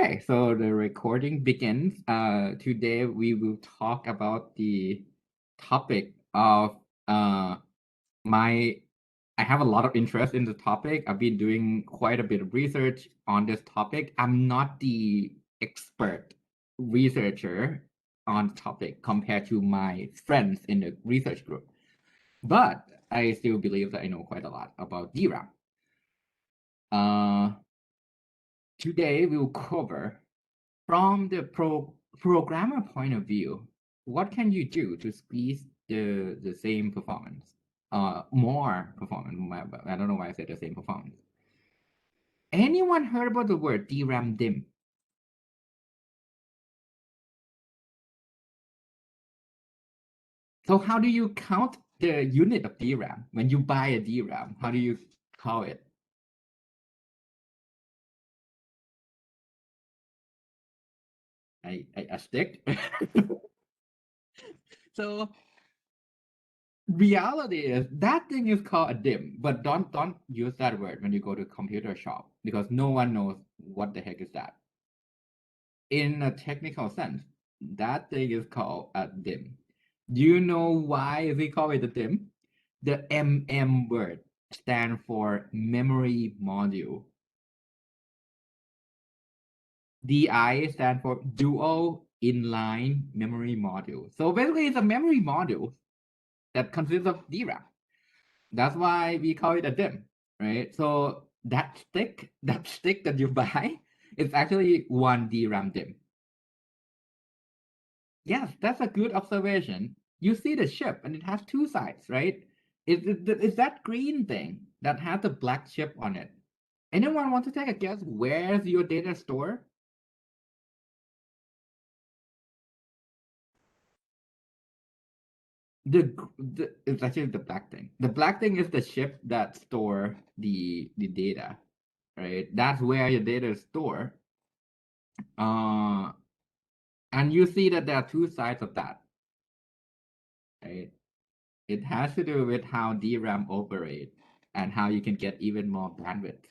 Okay, so the recording begins. Today we will talk about the topic of my. I have a lot of interest in the topic. I've been doing quite a bit of research on this topic. I'm not the expert researcher on the topic compared to my friends in the research group, but I still believe that I know quite a lot about DRAM. Today we'll cover from the programmer point of view, what can you do to squeeze the same performance? More performance. I don't know why I said the same performance. Anyone heard about the word DRAM DIMM? So how do you count the unit of DRAM when you buy a DRAM? How do you call it? A stick? So reality is that thing is called a DIMM, but don't use that word when you go to computer shop because no one knows what the heck is that. In a technical sense, that thing is called a DIMM. Do you know why we call it a DIMM? The MM word stands for memory module. DI stands for dual inline memory module. So basically, it's a memory module that consists of DRAM. That's why we call it a DIMM, right? So that stick that you buy is actually one DRAM DIMM. Yes, that's a good observation. You see the chip and it has two sides, right? It's that green thing that has the black chip on it. Anyone want to take a guess where's your data store? It's actually the black thing. The black thing is the chip that store the data, right? That's where your data is stored. And you see that there are two sides of that, right? It has to do with how DRAM operate and how you can get even more bandwidth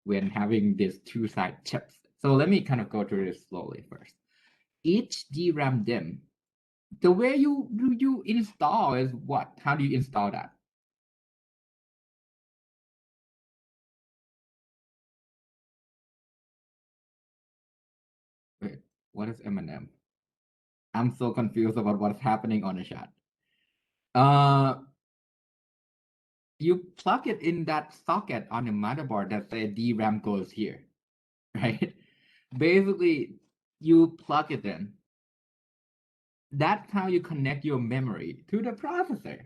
when having these two-side chips. So let me kind of go through this slowly first. Each DRAM DIMM, the way you install is what? How do you install that? Wait, what is M&M? I'm so confused about what's happening on the chat. You plug it in that socket on the motherboard that says DRAM goes here, right? Basically, you plug it in. That's how you connect your memory to the processor.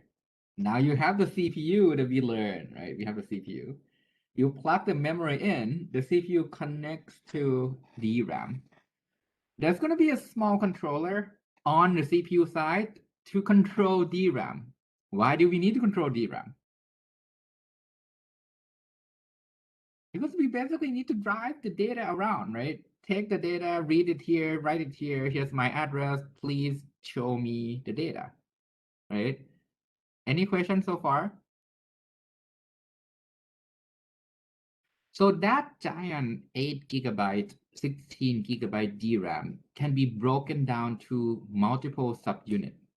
Now you have the CPU that we learned, right? We have the CPU. You plug the memory in, the CPU connects to DRAM. There's going to be a small controller on the CPU side to control DRAM. Why do we need to control DRAM? Because we basically need to drive the data around, right? Take the data, read it here, write it here. Here's my address. Please show me the data, right? Any questions so far? So that giant 8 gigabyte, 16 gigabyte DRAM can be broken down to multiple subunits.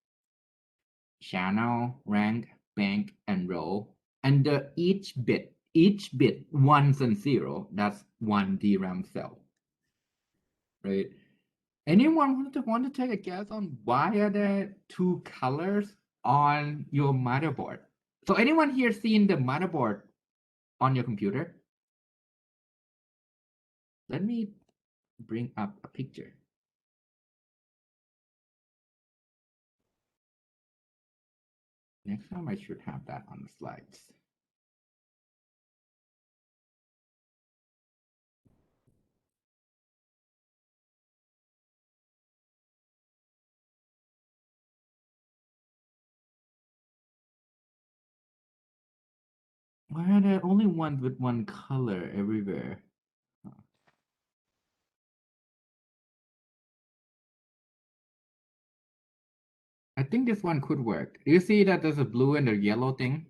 Channel, rank, bank, and row. And each bit, ones and zero, that's one DRAM cell, right? Anyone want to take a guess on why are there two colors on your motherboard? So anyone here seen the motherboard on your computer? Let me bring up a picture. Next time I should have that on the slides. Why are there only ones with one color everywhere? I think this one could work. Do you see that there's a blue and a yellow thing?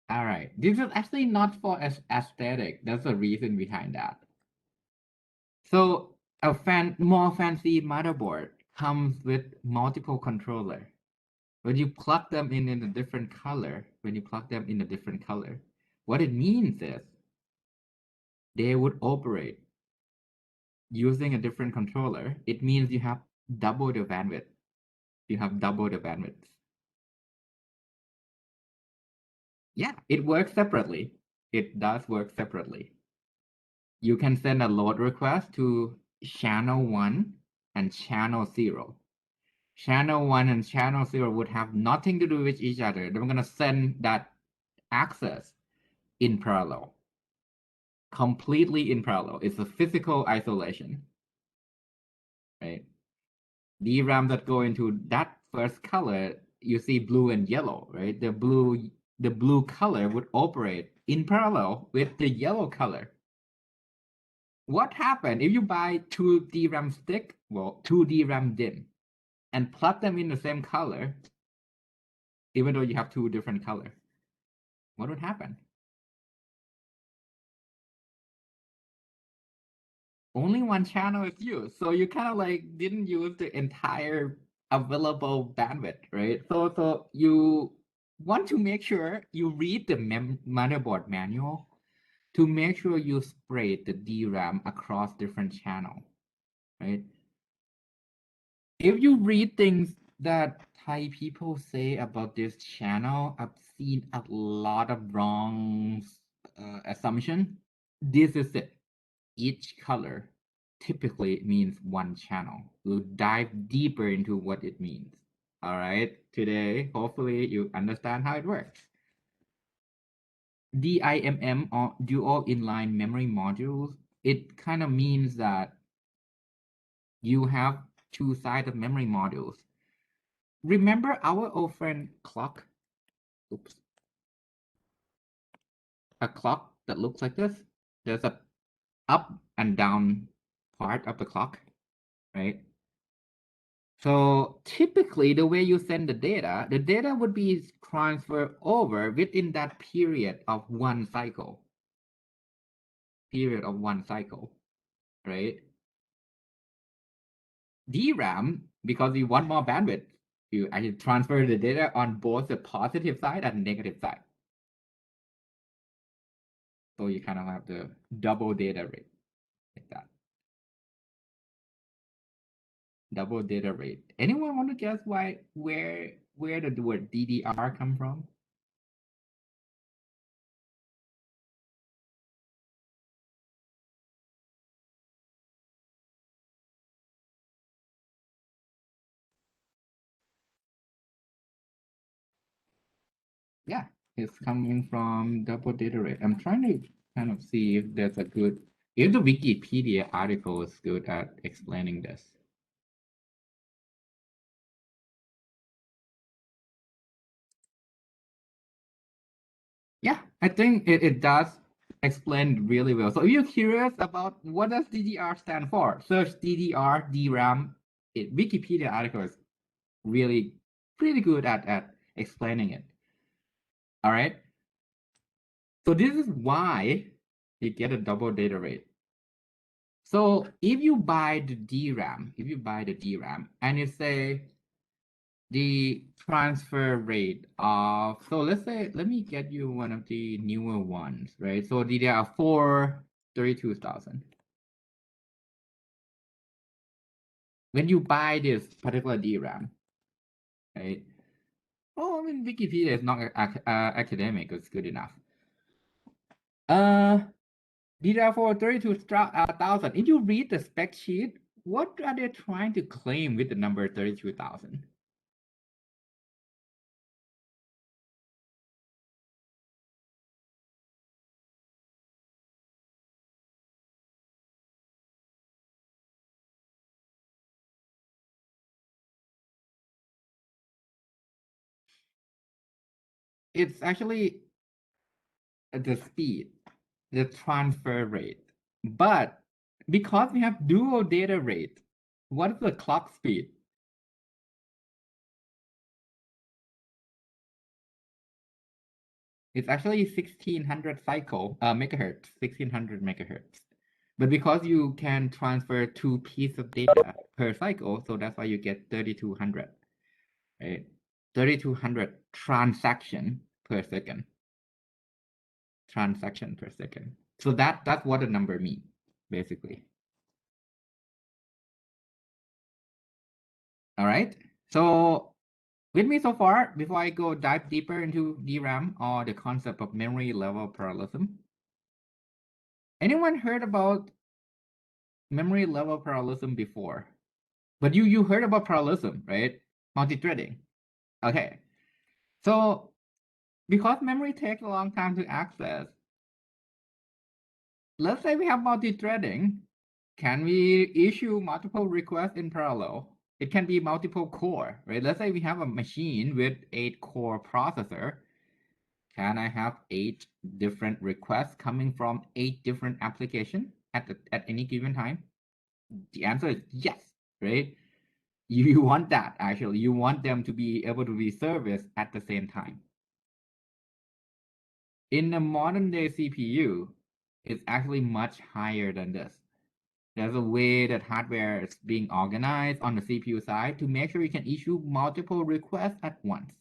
All right. This is actually not for aesthetic. There's a reason behind that. So a more fancy motherboard comes with multiple controller. When you plug them in a different color, what it means is they would operate using a different controller. It means you have double the bandwidth. You have double the bandwidth. Yeah, it works separately. It does work separately. You can send a load request to channel 1 and channel 0. Channel 1 and channel 0 would have nothing to do with each other. They're going to send that access in parallel, completely in parallel. It's a physical isolation, right? DRAM that go into that first color, you see blue and yellow, right? The blue color would operate in parallel with the yellow color. What happened if you buy two DRAM stick, well, two DRAM DIMM, and plug them in the same color, even though you have two different colors? What would happen? Only one channel is used, so you kind of like didn't use the entire available bandwidth, right? So you want to make sure you read the motherboard manual to make sure you spread the DRAM across different channels, right? If you read things that Thai people say about this channel, I've seen a lot of wrong assumption. This is it. Each color typically means one channel. We'll dive deeper into what it means. All right, today, hopefully you understand how it works. DIMM, or dual inline memory modules, it kind of means that you have two sides of memory modules. Remember our old friend clock? Oops. A clock that looks like this? There's a up and down part of the clock, right? So typically the way you send the data would be transferred over within that period of one cycle. Right? DRAM, because you want more bandwidth, you actually transfer the data on both the positive side and negative side. So you kind of have the double data rate like that. Double data rate. Anyone want to guess where the word DDR come from? Yeah, it's coming from double data rate. I'm trying to kind of see if there's if the Wikipedia article is good at explaining this. Yeah, I think it does explain really well. So if you're curious about what does DDR stand for, search DDR, DRAM. Wikipedia article is really pretty good at explaining it. All right. So this is why you get a double data rate. So if you buy the DRAM, and you say the transfer rate of, so let's say, let me get you one of the newer ones, right? So DDR4 32,000. When you buy this particular DRAM, right? Oh, I mean, Wikipedia is not academic, it's good enough. DDR4 32,000. If you read the spec sheet, what are they trying to claim with the number 32,000? It's actually the speed, the transfer rate. But because we have dual data rate, what is the clock speed? It's actually 1600 cycle megahertz, 1600 megahertz. But because you can transfer 2 pieces of data per cycle, so that's why you get 3200, right? 3200 transaction per second. Transaction per second. So that's what the number means, basically. All right. So with me so far, before I go dive deeper into DRAM or the concept of memory level parallelism, anyone heard about memory level parallelism before? But you heard about parallelism, right? Multi-threading. Okay. So because memory takes a long time to access, let's say we have multi-threading. Can we issue multiple requests in parallel? It can be multiple core, right? Let's say we have a machine with 8-core processor. Can I have 8 different requests coming from 8 different applications at any given time? The answer is yes, right? You want that, actually. You want them to be able to be serviced at the same time. In a modern day CPU, it's actually much higher than this. There's a way that hardware is being organized on the CPU side to make sure you can issue multiple requests at once.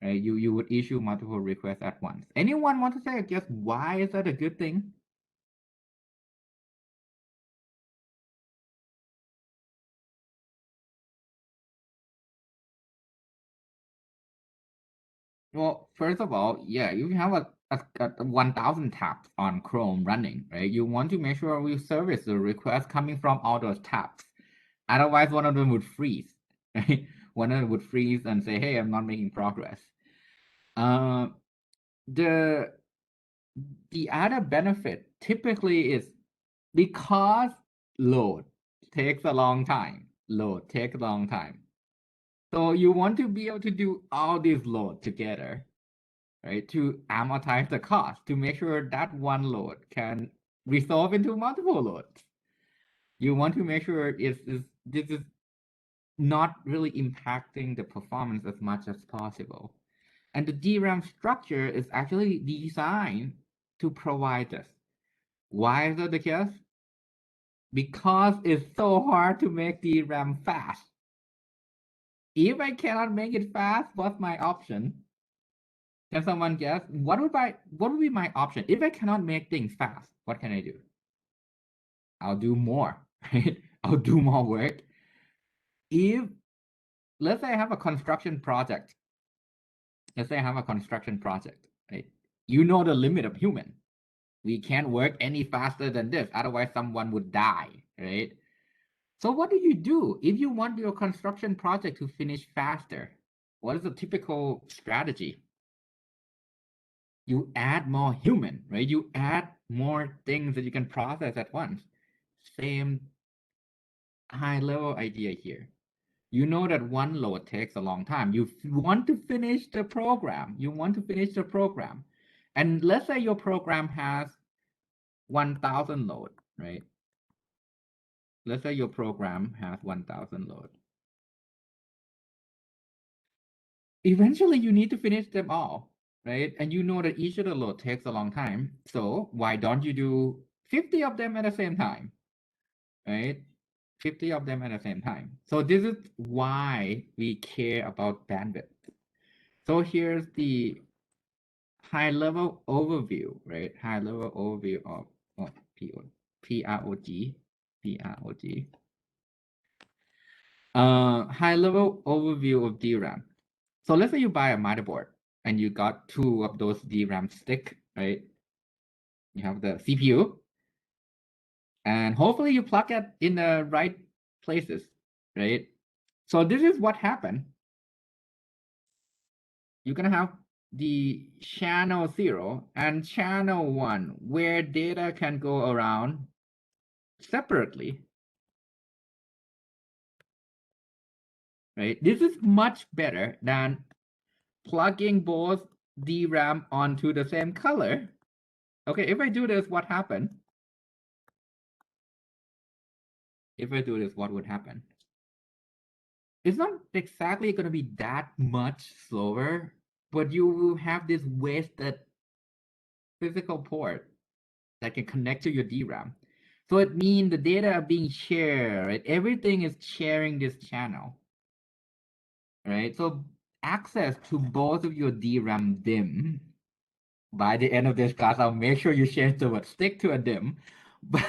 Right? You would issue multiple requests at once. Anyone want to say, I guess, why is that a good thing? Well, first of all, yeah, you have a 1000 tabs on Chrome running, right? You want to make sure we service the request coming from all those tabs. Otherwise, one of them would freeze, right? One of them would freeze and say, hey, I'm not making progress. Uh, the other benefit typically is because load takes a long time. Load takes a long time. So you want to be able to do all these load together, right? To amortize the cost, to make sure that one load can resolve into multiple loads. You want to make sure this is not really impacting the performance as much as possible. And the DRAM structure is actually designed to provide this. Why is that the case? Because it's so hard to make DRAM fast. If I cannot make it fast, what's my option? Can someone guess? What would be my option? If I cannot make things fast, what can I do? I'll do more, right? I'll do more work. If let's say I have a construction project. Let's say I have a construction project, right? You know the limit of human. We can't work any faster than this, otherwise someone would die, right? So what do? If you want your construction project to finish faster, what is the typical strategy? You add more human, right? You add more things that you can process at once. Same high level idea here. You know that one load takes a long time. You want to finish the program. You want to finish the program. And let's say your program has 1000 load, right? Let's say your program has 1000 load. Eventually you need to finish them all, right? And you know that each of the load takes a long time. So why don't you do 50 of them at the same time, right? 50 of them at the same time. So this is why we care about bandwidth. So here's the high level overview, right? High level overview of PROG. High level overview of DRAM. So let's say you buy a motherboard and you got 2 of those DRAM stick, right? You have the CPU, and hopefully you plug it in the right places, right? So this is what happened. You're gonna have the channel 0 and channel 1 where data can go around separately, right? This is much better than plugging both DRAM onto the same color. Okay, if I do this, what happened? If I do this, what would happen? It's not exactly going to be that much slower, but you will have this wasted physical port that can connect to your DRAM. So it means the data are being shared, right? Everything is sharing this channel, right? So access to both of your DRAM DIMM. By the end of this class, I'll make sure you change the word stick to a DIMM. But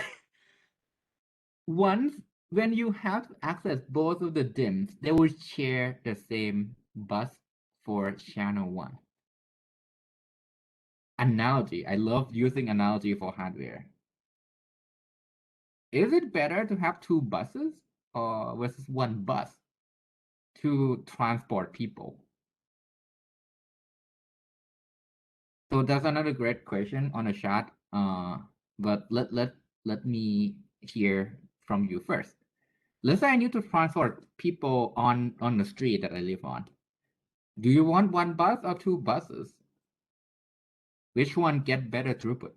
once when you have to access both of the DIMMs, they will share the same bus for channel 1. Analogy. I love using analogy for hardware. Is it better to have 2 buses or versus 1 bus to transport people? So that's another great question on the chat. But let me hear from you first. Let's say I need to transport people on the street that I live on. Do you want 1 bus or 2 buses? Which one get better throughput?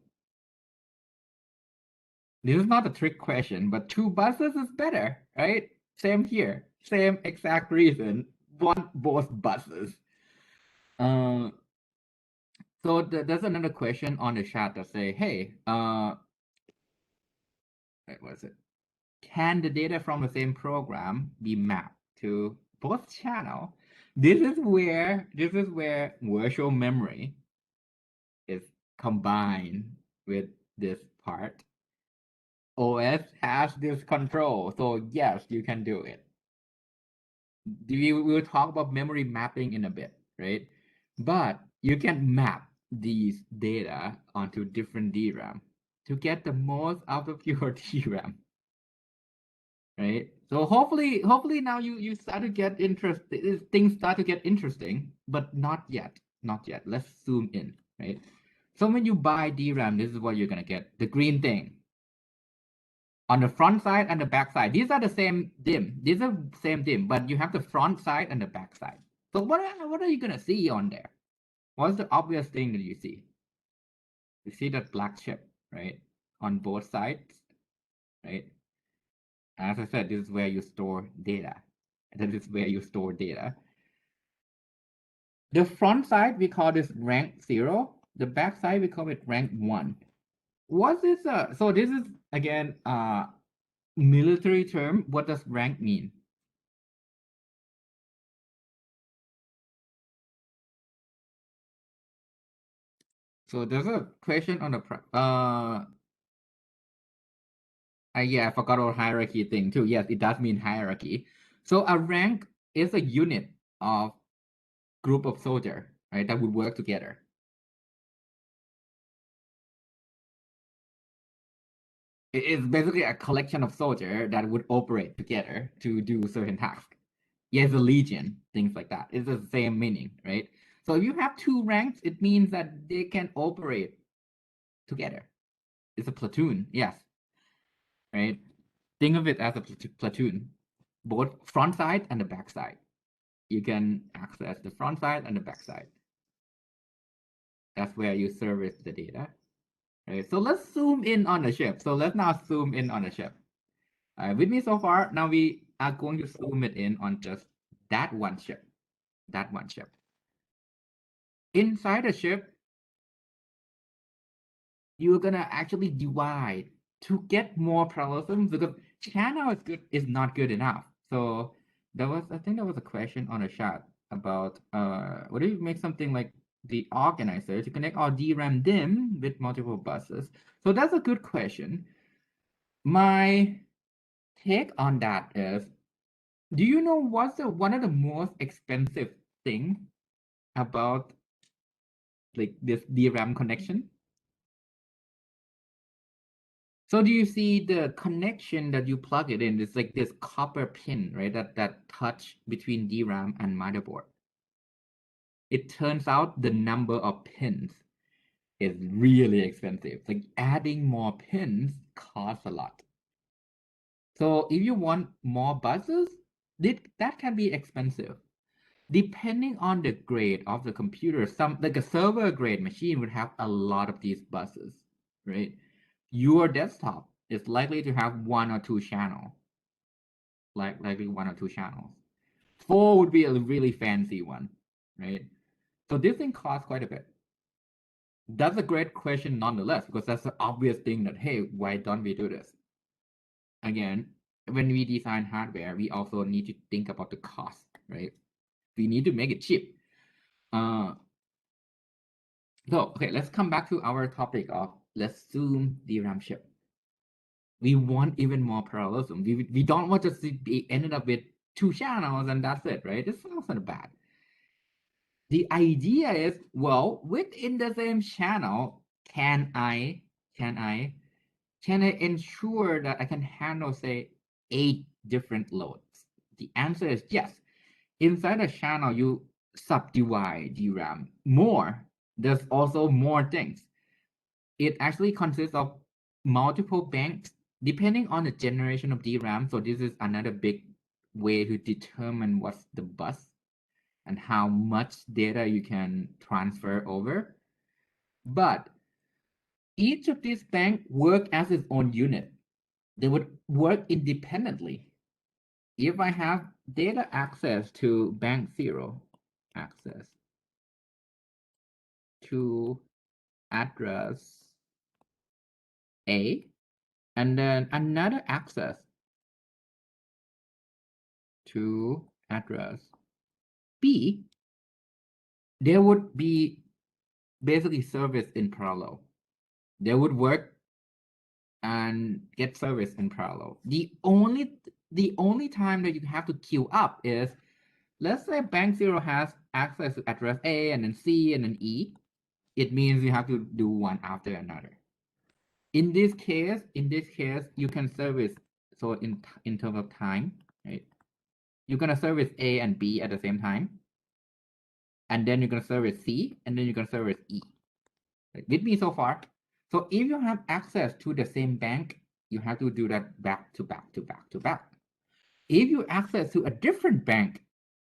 This is not a trick question, but 2 buses is better, right? Same here, same exact reason. Want both buses. So there's another question on the chat that say, hey, what is it? Can the data from the same program be mapped to both channel? This is where virtual memory is combined with this part. OS has this control, so yes, you can do it. We will talk about memory mapping in a bit, right? But you can map these data onto different DRAM to get the most out of your DRAM, right? So hopefully now you start to get interested. Things start to get interesting, but not yet, not yet. Let's zoom in, right? So when you buy DRAM, this is what you're gonna get: the green thing on the front side and the back side. These are the same DIMM. These are same DIMM, but you have the front side and the back side. So what are you gonna see on there? What's the obvious thing that you see? You see that black chip, right? On both sides, right? As I said, this is where you store data. This is where you store data. The front side, we call this rank 0. The back side, we call it rank 1. What is so this is again military term. What does rank mean? So there's a question on the yeah, I forgot about hierarchy thing too. Yes, it does mean hierarchy. So a rank is a unit of group of soldiers, right, that would work together. It's basically a collection of soldiers that would operate together to do certain tasks. Yes, a legion, things like that. It's the same meaning, right? So if you have 2 ranks, it means that they can operate together. It's a platoon, yes, right? Think of it as a platoon, both front side and the back side. You can access the front side and the back side. That's where you service the data. Right? So let's zoom in on the ship. So let's now zoom in on the ship. With me so far, now we are going to zoom it in on just that one ship. That one ship. Inside the ship, you're gonna actually divide to get more parallelism because channel is not good enough. So I think there was a question on the chat about what if you make something like the organizer to connect our DRAM DIMM with multiple buses? So that's a good question. My take on that is, do you know what's one of the most expensive thing about like this DRAM connection? So do you see the connection that you plug it in? It's like this copper pin, right? That touch between DRAM and motherboard. It turns out the number of pins is really expensive. Like adding more pins costs a lot. So if you want more buses, that can be expensive. Depending on the grade of the computer, some like a server grade machine would have a lot of these buses, right? Your desktop is likely to have 1 or 2 channels, likely 1 or 2 channels. 4 would be a really fancy one, right? So this thing costs quite a bit. That's a great question nonetheless, because that's the obvious thing that, hey, why don't we do this? Again, when we design hardware, we also need to think about the cost, right? We need to make it cheap. So, okay, let's come back to our topic of let's zoom DRAM chip. We want even more parallelism. We don't want to be ended up with 2 channels and that's it, right? It's not bad. The idea is, well, within the same channel, can I ensure that I can handle, say, 8 different loads? The answer is yes. Inside a channel, you subdivide DRAM more. There's also more things. It actually consists of multiple banks depending on the generation of DRAM. So this is another big way to determine what's the bus and how much data you can transfer over. But each of these banks work as its own unit. They would work independently. If I have data access to bank 0, access to address A, and then another access to address B, there would be basically service in parallel. They would work and get service in parallel. The only time that you have to queue up is, let's say bank 0 has access to address A and then C and then E. It means you have to do one after another. In this case, you can service, so in terms of time, right? You're gonna service A and B at the same time, and then you're gonna service C, and then you're gonna service E. Right? With me so far? So if you have access to the same bank, you have to do that back to back to back to back. If you access to a different bank,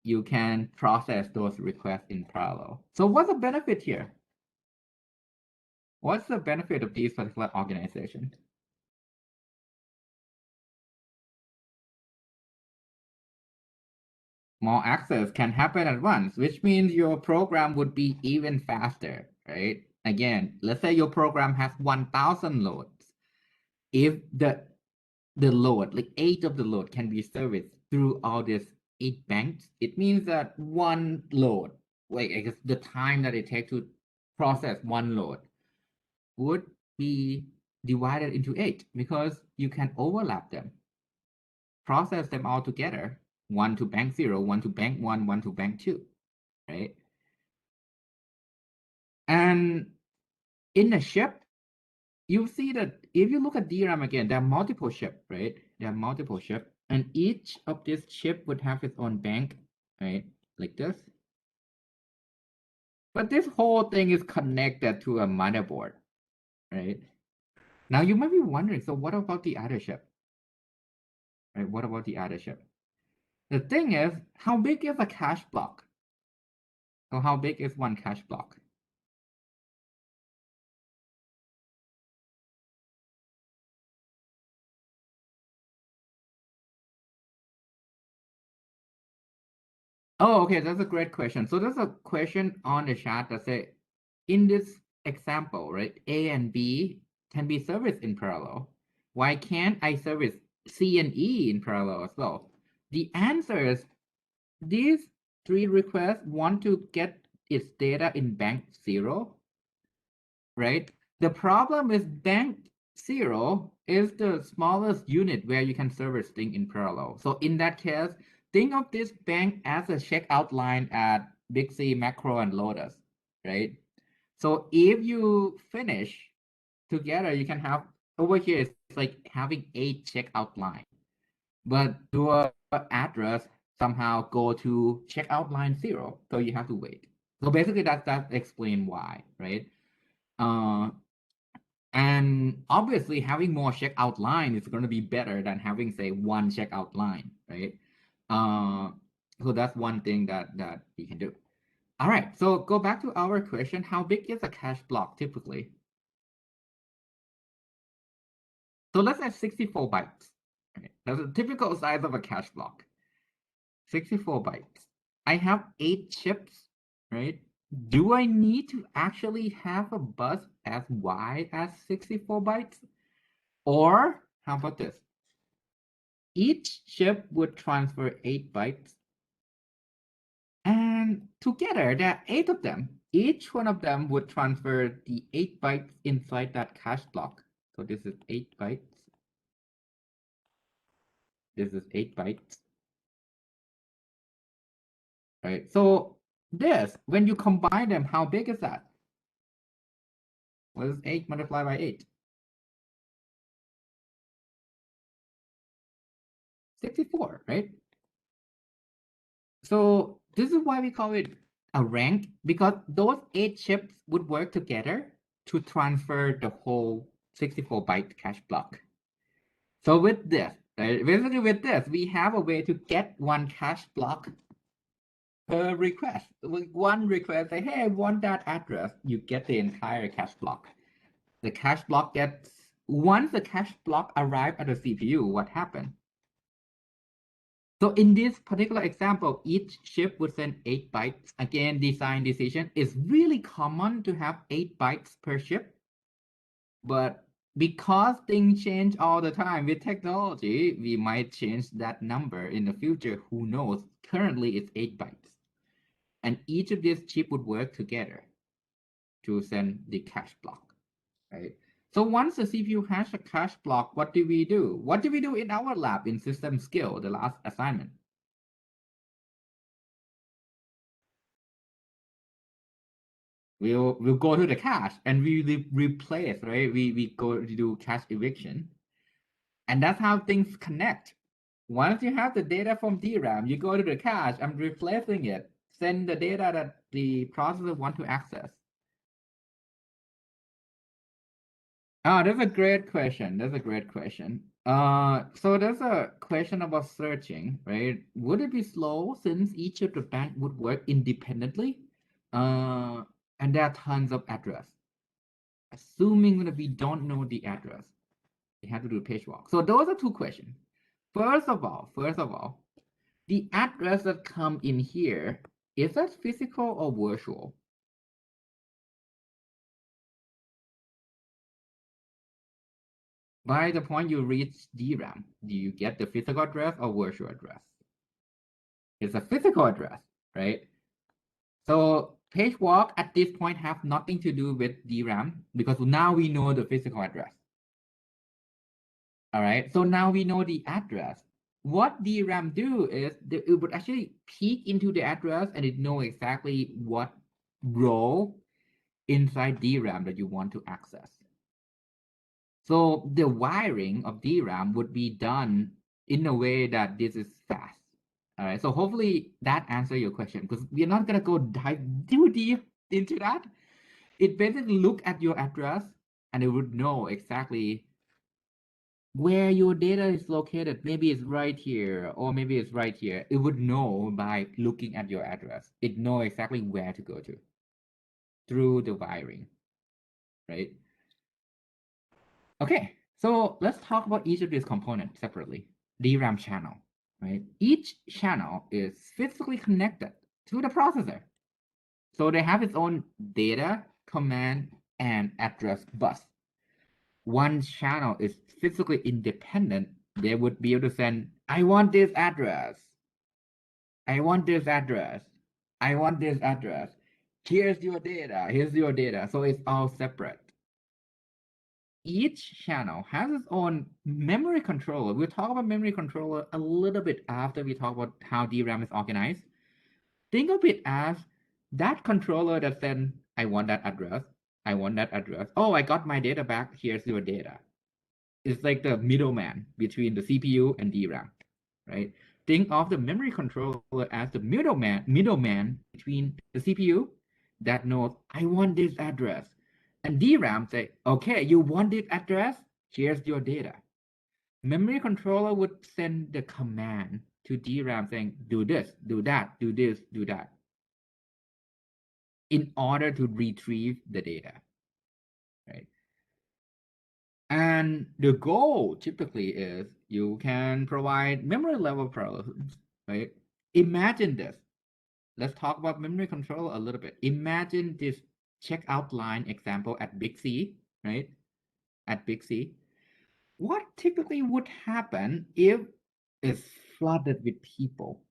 you can process those requests in parallel. So what's the benefit here? What's the benefit of this particular organization? More access can happen at once, which means your program would be even faster, right? Again, let's say your program has 1,000 loads. If the load, like 8 of the load can be serviced through all these 8 banks, it means that one load, like I guess the time that it takes to process one load would be divided into 8 because you can overlap them, process them all together, one to bank 0, one to bank 1, one to bank 2, right? And in the chip, you see that if you look at DRAM again, there are multiple chips, right? There are multiple chips, and each of these chips would have its own bank, right? Like this. But this whole thing is connected to a motherboard, right? Now you might be wondering, so what about the other chip? Right? What about the other chip? The thing is, how big is a cache block? So how big is one cache block? Oh, okay, that's a great question. So there's a question on the chat that say, in this example, right, A and B can be serviced in parallel. Why can't I service C and E in parallel as well? The answer is these 3 requests want to get its data in bank 0, right? The problem is bank 0 is the smallest unit where you can service things in parallel. So in that case, think of this bank as a checkout line at Big C, Macro, and Lotus, right? So if you finish together, you can have, over here, it's like having 8 checkout line, but your address somehow go to checkout line 0, so you have to wait. So basically that explains why, right? And obviously having more checkout line is going to be better than having, say, one checkout line, right? So that's one thing that you can do. All right, so go back to our question. How big is a cache block typically? So let's say 64 bytes. Okay, that's a typical size of a cache block. 64 bytes. I have 8 chips, right? do I need to actually have a bus as wide as 64 bytes? Or how about this? Each chip would transfer 8 bytes, and together there are 8 of them. Each one of them would transfer the 8 bytes inside that cache block. So this is 8 bytes. This is 8 bytes. Right? So this, when you combine them, how big is that? What is 8 multiplied by 8? 64, right? So this is why we call it a rank, because those 8 chips would work together to transfer the whole 64-byte cache block. So with this, right, basically with this, we have a way to get one cache block per request. With one request, say, hey, I want that address, you get the entire cache block. The cache block gets, once the cache block arrives at the CPU, what happened? So in this particular example, each chip would send 8 bytes. Again, design decision is really common to have 8 bytes per chip. But because things change all the time with technology, we might change that number in the future. Who knows? Currently, it's 8 bytes. And each of these chips would work together to send the cache block, right? So once the CPU has a cache block, what do we do? What do we do in our lab in system skill, the last assignment? We'll go to the cache and we replace, right? We go to do cache eviction, and that's how things connect. Once you have the data from DRAM, you go to the cache. I'm replacing it. Send the data that the processor want to access. Oh, that's a great question. That's a great question. So there's a question about searching, right? Would it be slow since each of the bank would work independently? And there are tons of address. Assuming that we don't know the address, we have to do page walk. So those are two questions. First of all, the address that come in here, is that physical or virtual? By the point you reach DRAM, do you get the physical address or virtual address? It's a physical address, right? So page walk at this point have nothing to do with DRAM because now we know the physical address. All right, so now we know the address. What DRAM do is it would actually peek into the address and it know exactly what row inside DRAM that you want to access. So the wiring of DRAM would be done in a way that this is fast. All right, so hopefully that answers your question because we're not gonna go dive too deep into that. It basically look at your address and it would know exactly where your data is located. Maybe it's right here, or maybe it's right here. It would know by looking at your address. It know exactly where to go to through the wiring, right? Okay, so let's talk about each of these components separately. DRAM channel, right? Each channel is physically connected to the processor. So they have its own data, command, and address bus. One channel is physically independent. They would be able to send, I want this address. I want this address. I want this address. Here's your data. Here's your data. So it's all separate. Each channel has its own memory controller. We'll talk about memory controller a little bit after we talk about how DRAM is organized. Think of it as that controller that sends, I want that address. I want that address. Oh, I got my data back. Here's your data. It's like the middleman between the CPU and DRAM, right? Think of the memory controller as the middleman between the CPU that knows, I want this address. And DRAM say, okay, you want this address? Here's your data. Memory controller would send the command to DRAM saying, do this, do that, do this, do that, in order to retrieve the data, right? And the goal typically is you can provide memory level parallelisms, right? Imagine this. let's talk about memory control a little bit. Imagine this checkout line example at Big C, right? At Big C. What typically would happen if it's flooded with people?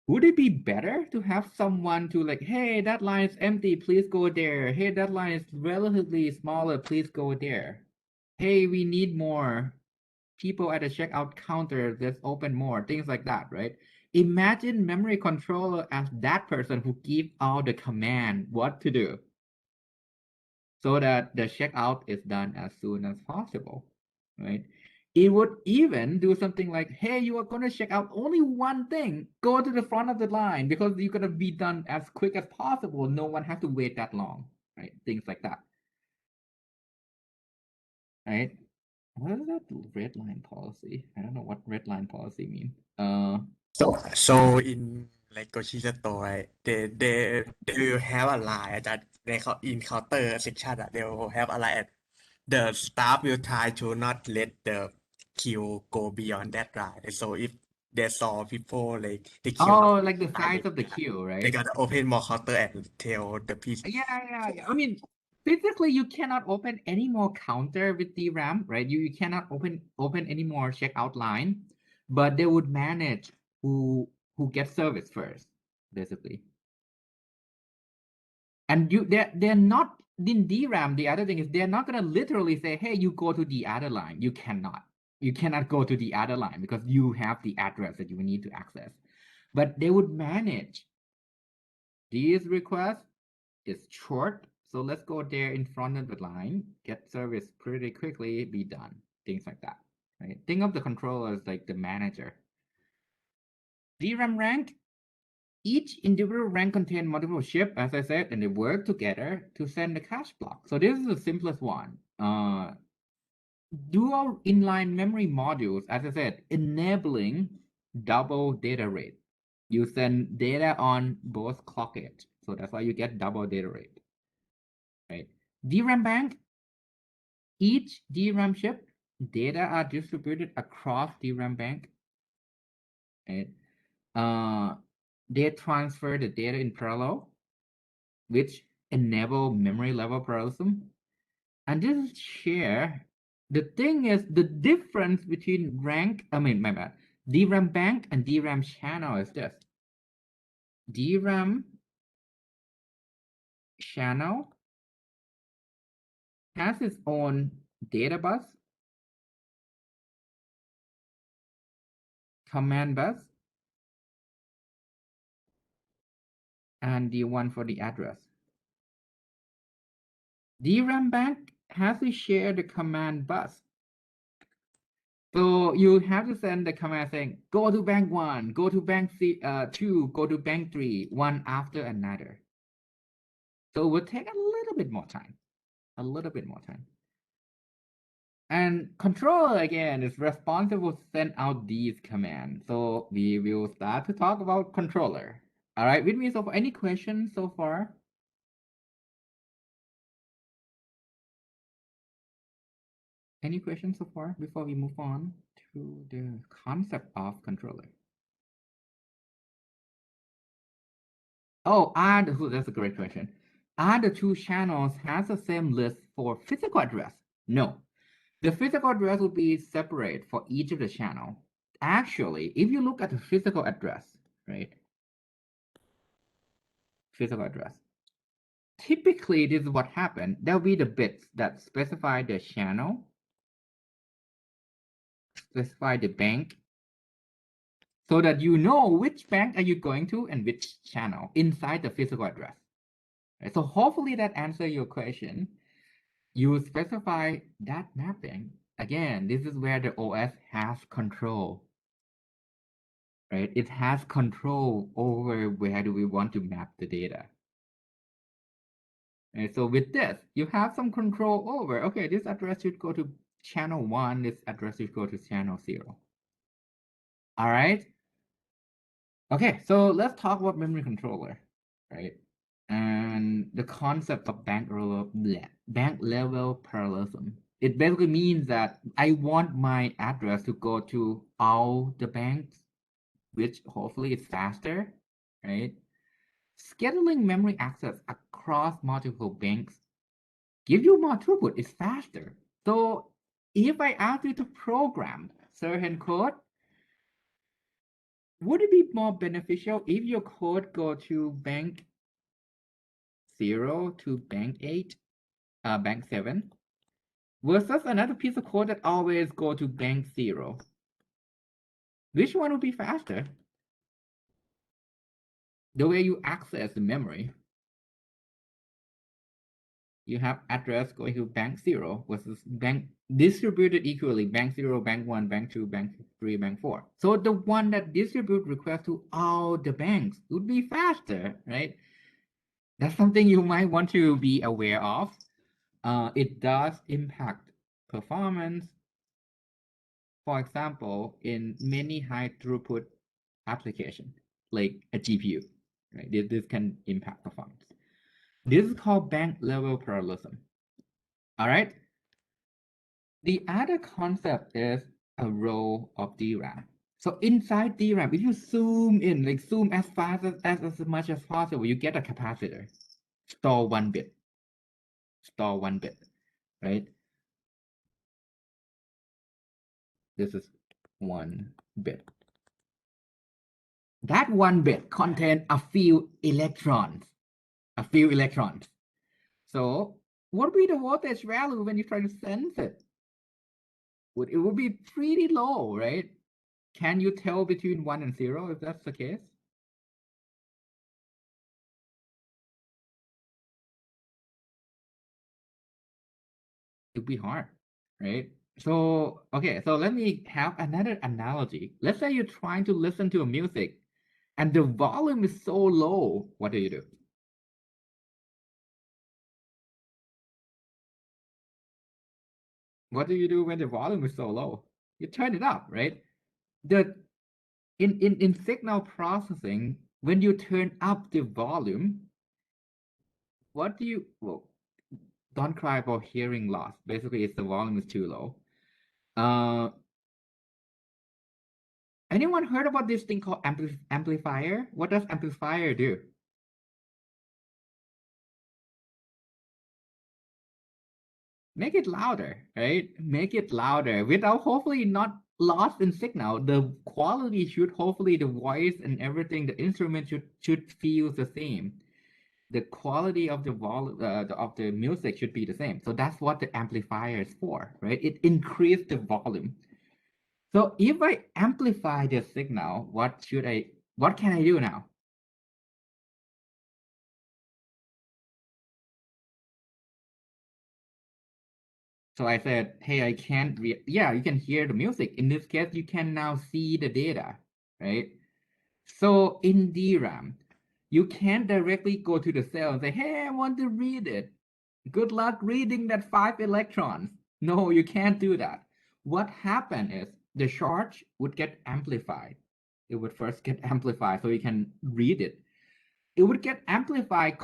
Would it be better to have someone to like, hey, that line is empty, please go there. Hey, that line is relatively smaller, please go there. Hey, we need more people at the checkout counter, let's open more, things like that, right? Imagine memory controller as that person who give all the command what to do so that the checkout is done as soon as possible, right? It would even do something like, hey, you are going to check out only one thing. Go to the front of the line because you're going to be done as quick as possible. No one has to wait that long, right? Things like that, right? What is that red line policy? I don't know what red line policy mean. So in like grocery store, right, they will have a line that they call in counter section. They will have a line. The staff will try to not let the queue go beyond that line. So if they saw people like the queue Oh, up, like the size of the queue, they right? gotta open more counter and tell the people. Yeah. I mean, physically, you cannot open any more counter with DRAM, right? You cannot open any more checkout line, but they would manage who gets service first, basically. And they're not in DRAM. The other thing is they're not gonna literally say, hey, you go to the other line. You cannot. You cannot go to the other line because you have the address that you need to access. But they would manage these requests. Is short, so let's go there in front of the line, get service pretty quickly, be done. Things like that, right? Think of the controller as like the manager. DRAM rank, each individual rank contains multiple chips, as I said, and they work together to send the cache block. So this is the simplest one. Dual inline memory modules, as I said, enabling double data rate. You send data on both clock edge, so that's why you get double data rate, right? DRAM bank, each DRAM chip, data are distributed across DRAM bank. Right? They transfer the data in parallel, which enable memory level parallelism. And this is share. The thing is, the difference between my bad, DRAM bank and DRAM channel is this. DRAM channel has its own data bus, command bus, and the one for the address. DRAM bank has to share the command bus. So you have to send the command saying, go to bank 1, go to bank 2, go to bank 3, one after another. So it would take a little bit more time. And controller, again, is responsible to send out these commands. So we will start to talk about controller. All right, with me so far. Any questions so far? Any questions so far before we move on to the concept of controller? Oh, that's a great question. Are the two channels has the same list for physical address? No. The physical address will be separate for each of the channel. Actually, if you look at the physical address, right? Physical address. Typically, this is what happened. There'll be the bits that specify the channel, specify the bank, so that you know which bank are you going to and which channel inside the physical address. Right? So hopefully that answers your question. You specify that mapping. Again, this is where the OS has control, right? It has control over where do we want to map the data. And so with this, you have some control over, okay, this address should go to channel 1, this address should go to channel 0. All right? Okay, so let's talk about memory controller, right? And the concept of bank level parallelism. It basically means that I want my address to go to all the banks, which hopefully is faster, right? Scheduling memory access across multiple banks give you more throughput. It's faster. So if I ask you to program certain code, would it be more beneficial if your code go to bank 0 to bank 8, bank 7, versus another piece of code that always go to bank 0? Which one would be faster? The way you access the memory. You have address going to bank 0 versus bank distributed equally, bank 0, bank 1, bank 2, bank 3, bank 4. So the one that distribute request to all the banks would be faster, right? That's something you might want to be aware of. It does impact performance. For example, in many high throughput applications, like a GPU, right? This can impact performance. This is called bank level parallelism. All right. The other concept is a row of DRAM. So inside DRAM, if you zoom in, like zoom as fast as much as possible, you get a capacitor. Store 1 bit. Store 1 bit, right? This is 1 bit. That 1 bit contains a few electrons. A few electrons. So what would be the voltage value when you try to sense it? It would be pretty low, right? Can you tell between 1 and 0 if that's the case? It'd be hard, right? So, okay, so let me have another analogy. Let's say you're trying to listen to a music and the volume is so low. What do you do? What do you do when the volume is so low? You turn it up, right? The in signal processing, when you turn up the volume, what do you, well, don't cry about hearing loss. Basically, it's the volume is too low. Anyone heard about this thing called amplifier? What does amplifier do? Make it louder, right? Make it louder without hopefully not lost in signal. The quality should hopefully the voice and everything, the instrument should feel the same. The quality of the volume of the music should be the same. So that's what the amplifier is for, right? It increased the volume. So if I amplify the signal, what can I do now? So I said, hey, I can't yeah, you can hear the music. In this case, you can now see the data, right? So in DRAM, you can't directly go to the cell and say, hey, I want to read it. Good luck reading that 5 electrons. No, you can't do that. What happened is the charge would get amplified. It would first get amplified so you can read it. It would get amplified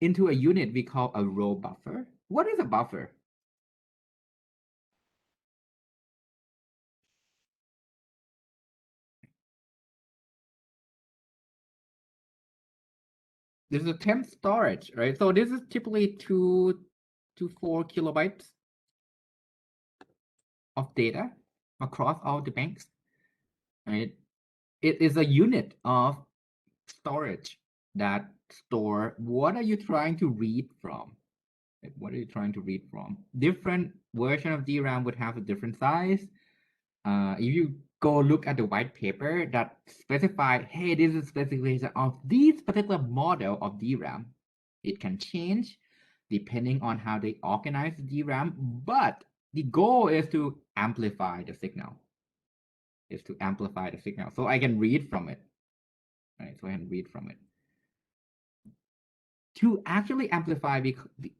into a unit we call a row buffer. What is a buffer? This is a temp storage, right? So this is typically 2 to 4 kilobytes of data across all the banks, right? It is a unit of storage that store what are you trying to read from? Like, what are you trying to read from? Different version of DRAM would have a different size. If you go look at the white paper that specified, hey, this is specification of this particular model of DRAM, it can change depending on how they organize the DRAM, but the goal is to amplify the signal. So I can read from it, right? So I can read from it. To actually amplify,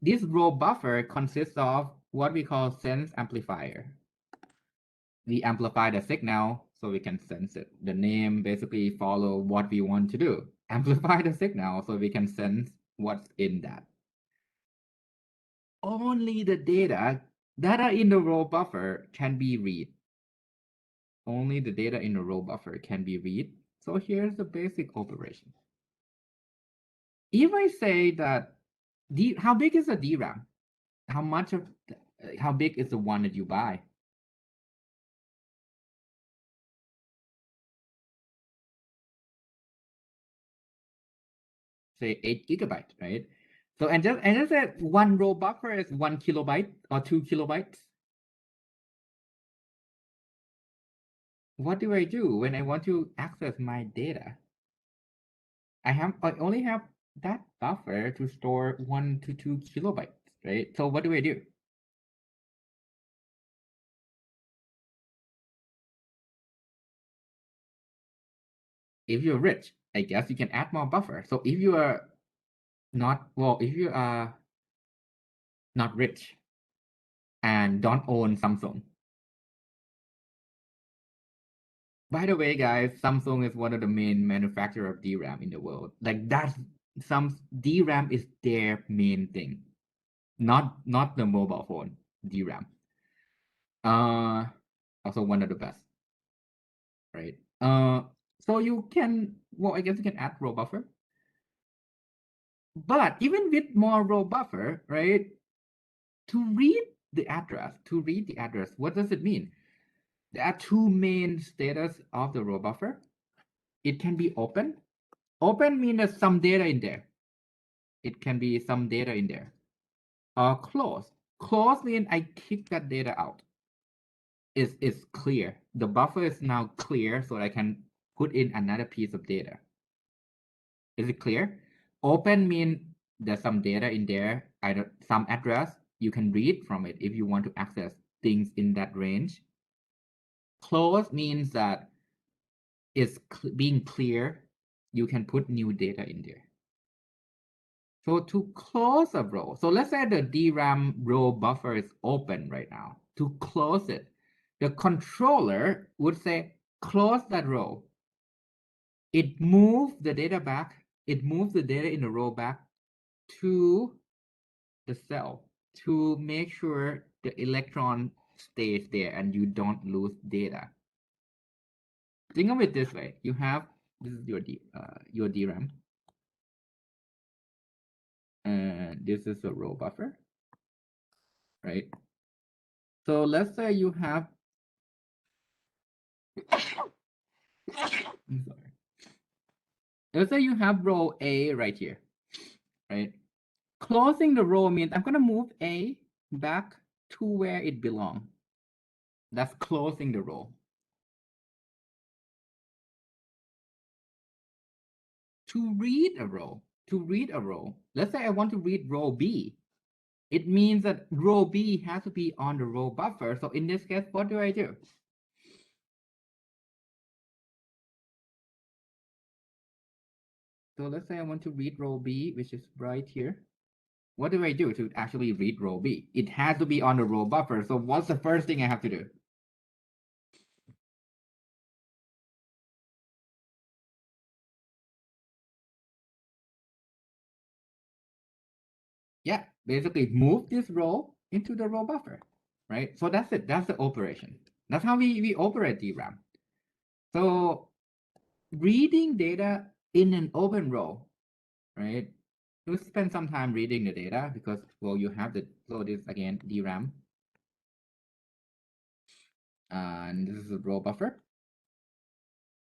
this row buffer consists of what we call sense amplifier. We amplify the signal so we can sense it. The name basically follow what we want to do. Amplify the signal so we can sense what's in that. Only the data Data in the row buffer can be read. Only the data in the row buffer can be read. So here's the basic operation. If I say that how big is the DRAM? How much of how big is the one that you buy? Say 8 gigabytes, right? So and just that one row buffer is 1 kilobyte or 2 kilobytes. What do I do when I want to access my data? I only have that buffer to store 1 to 2 kilobytes, right? So what do I do? If you're rich, I guess you can add more buffer. So if you are not, well, if you are not rich and don't own Samsung. By the way, guys, Samsung is one of the main manufacturer of DRAM in the world. Like that's some DRAM is their main thing, not the mobile phone DRAM. Also one of the best, right? So you can, well, I guess you can add row buffer, but even with more row buffer, right? To read the address, what does it mean? There are two main status of the row buffer. It can be open. Open means there's some data in there. It can be some data in there. Or close. Close means I kick that data out. It's clear. The buffer is now clear, so I can put in another piece of data. Is it clear? Open means there's some data in there, either some address. You can read from it if you want to access things in that range. Close means that it's being clear. You can put new data in there. So to close a row, so let's say the DRAM row buffer is open right now. To close it, the controller would say, close that row. It moves the data back. It moves the data in the row back to the cell to make sure the electron stays there and you don't lose data. Think of it this way. You have, this is your DRAM. And this is a row buffer, right? So let's say you have, I'm sorry. Let's say you have row A right here, right? Closing the row means I'm gonna move A back to where it belongs. That's closing the row. To read a row, let's say I want to read row B. It means that row B has to be on the row buffer. So in this case, what do I do? So let's say I want to read row B, which is right here. What do I do to actually read row B? It has to be on the row buffer. So what's the first thing I have to do? Yeah, basically move this row into the row buffer, right? So that's it. That's the operation. That's how we operate DRAM. So reading data in an open row, right? You spend some time reading the data because, well, you have the, so this again, DRAM. And this is a row buffer.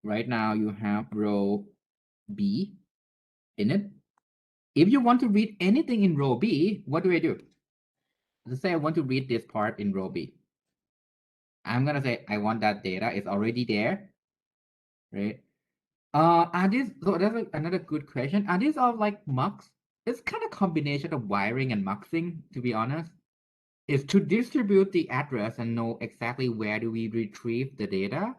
Right now you have row B in it. If you want to read anything in row B, what do I do? Let's say I want to read this part in row B. I'm gonna say I want that data. It's already there, right? Are these, so that's another good question. Are these all like mux? It's kind of combination of wiring and muxing, to be honest. Is to distribute the address and know exactly where do we retrieve the data,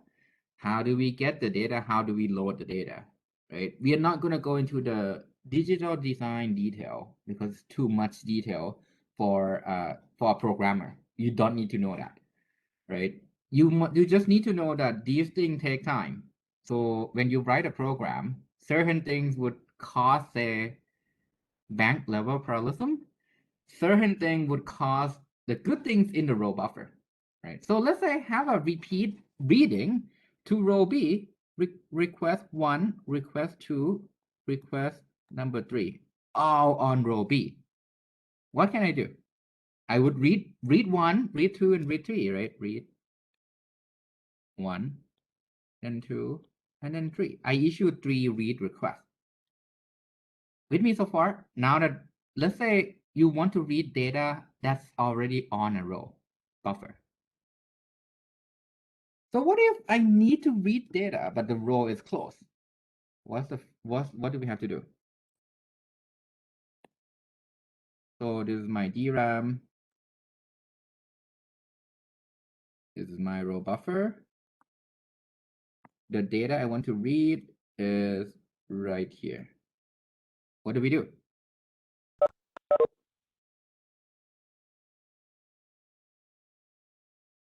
how do we get the data, how do we load the data, right? We are not going to go into the digital design detail because it's too much detail for a programmer. You don't need to know that, right? You just need to know that these things take time. So when you write a program, certain things would cause a bank level parallelism. Certain thing would cause the good things in the row buffer, right? So let's say I have a repeat reading to row B, request 1, request 2, request number 3, all on row B. What can I do? I would read 1, read 2, and read 3, right? Read 1, then 2, and then 3. I issue 3 read requests. With me so far? Now that, let's say you want to read data that's already on a row buffer. So what if I need to read data, but the row is closed? What do we have to do? So this is my DRAM. This is my row buffer. The data I want to read is right here. What do we do?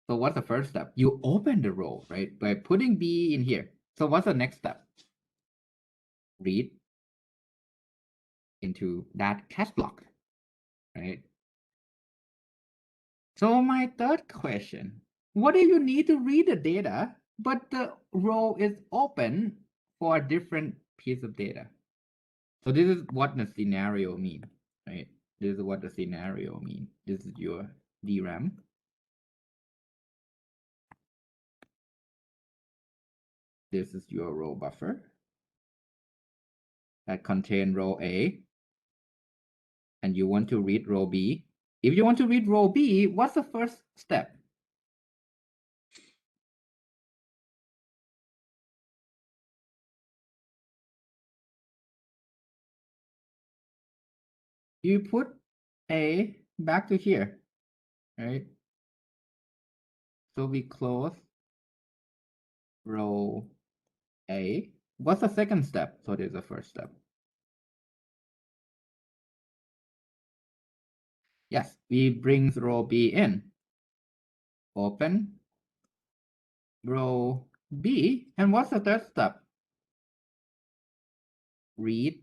So what's the first step? You open the row, right? By putting B in here. So what's the next step? Read into that catch block, right? So my third question, what if you need to read the data, but the row is open for a different piece of data? So this is what the scenario means, right? This is what the scenario means. This is your DRAM. This is your row buffer that contain row A, and you want to read row B. If you want to read row B, what's the first step? You put A back to here, right? So we close row A. What's the second step? So there's the first step. Yes, we bring row B in. Open row B. And what's the third step? Read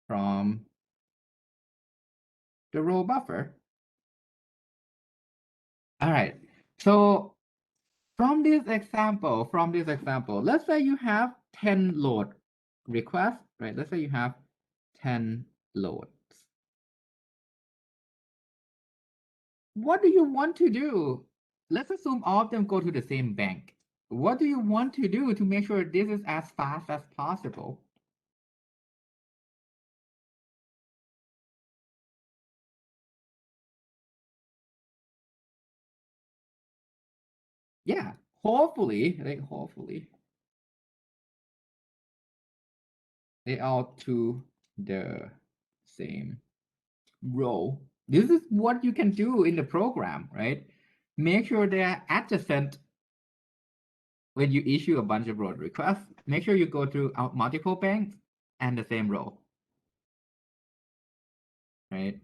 from the row buffer. All right. So from this example, let's say you have 10 load requests, right? Let's say you have 10 loads. What do you want to do? Let's assume all of them go to the same bank. What do you want to do to make sure this is as fast as possible? Yeah, hopefully, they all to the same row. This is what you can do in the program, right? Make sure they're adjacent when you issue a bunch of row requests. Make sure you go through multiple banks and the same row, right?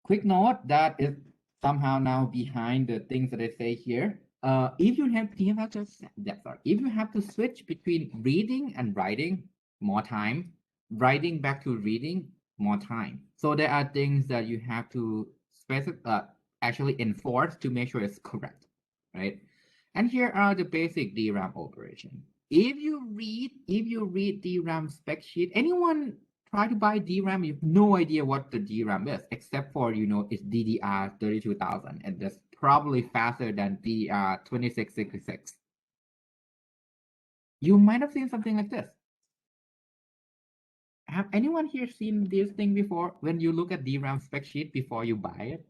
Quick note that is somehow now behind the things that I say here. If you have if you have to switch between reading and writing, more time, writing back to reading, more time. So there are things that you have to actually enforce to make sure it's correct, right? And here are the basic DRAM operation. If you read DRAM spec sheet, anyone try to buy DRAM, you have no idea what the DRAM is, except for, it's DDR 32,000, and that's probably faster than DDR 2666. You might have seen something like this. Have anyone here seen this thing before when you look at DRAM spec sheet before you buy it?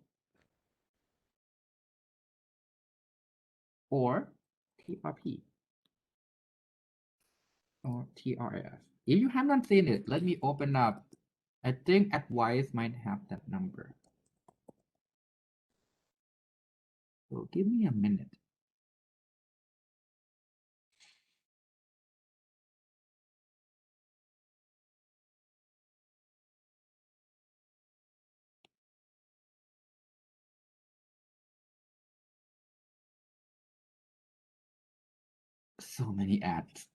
Or TRP or TRS? If you haven't seen it, let me open up. I think Advice might have that number. So give me a minute. So many ads.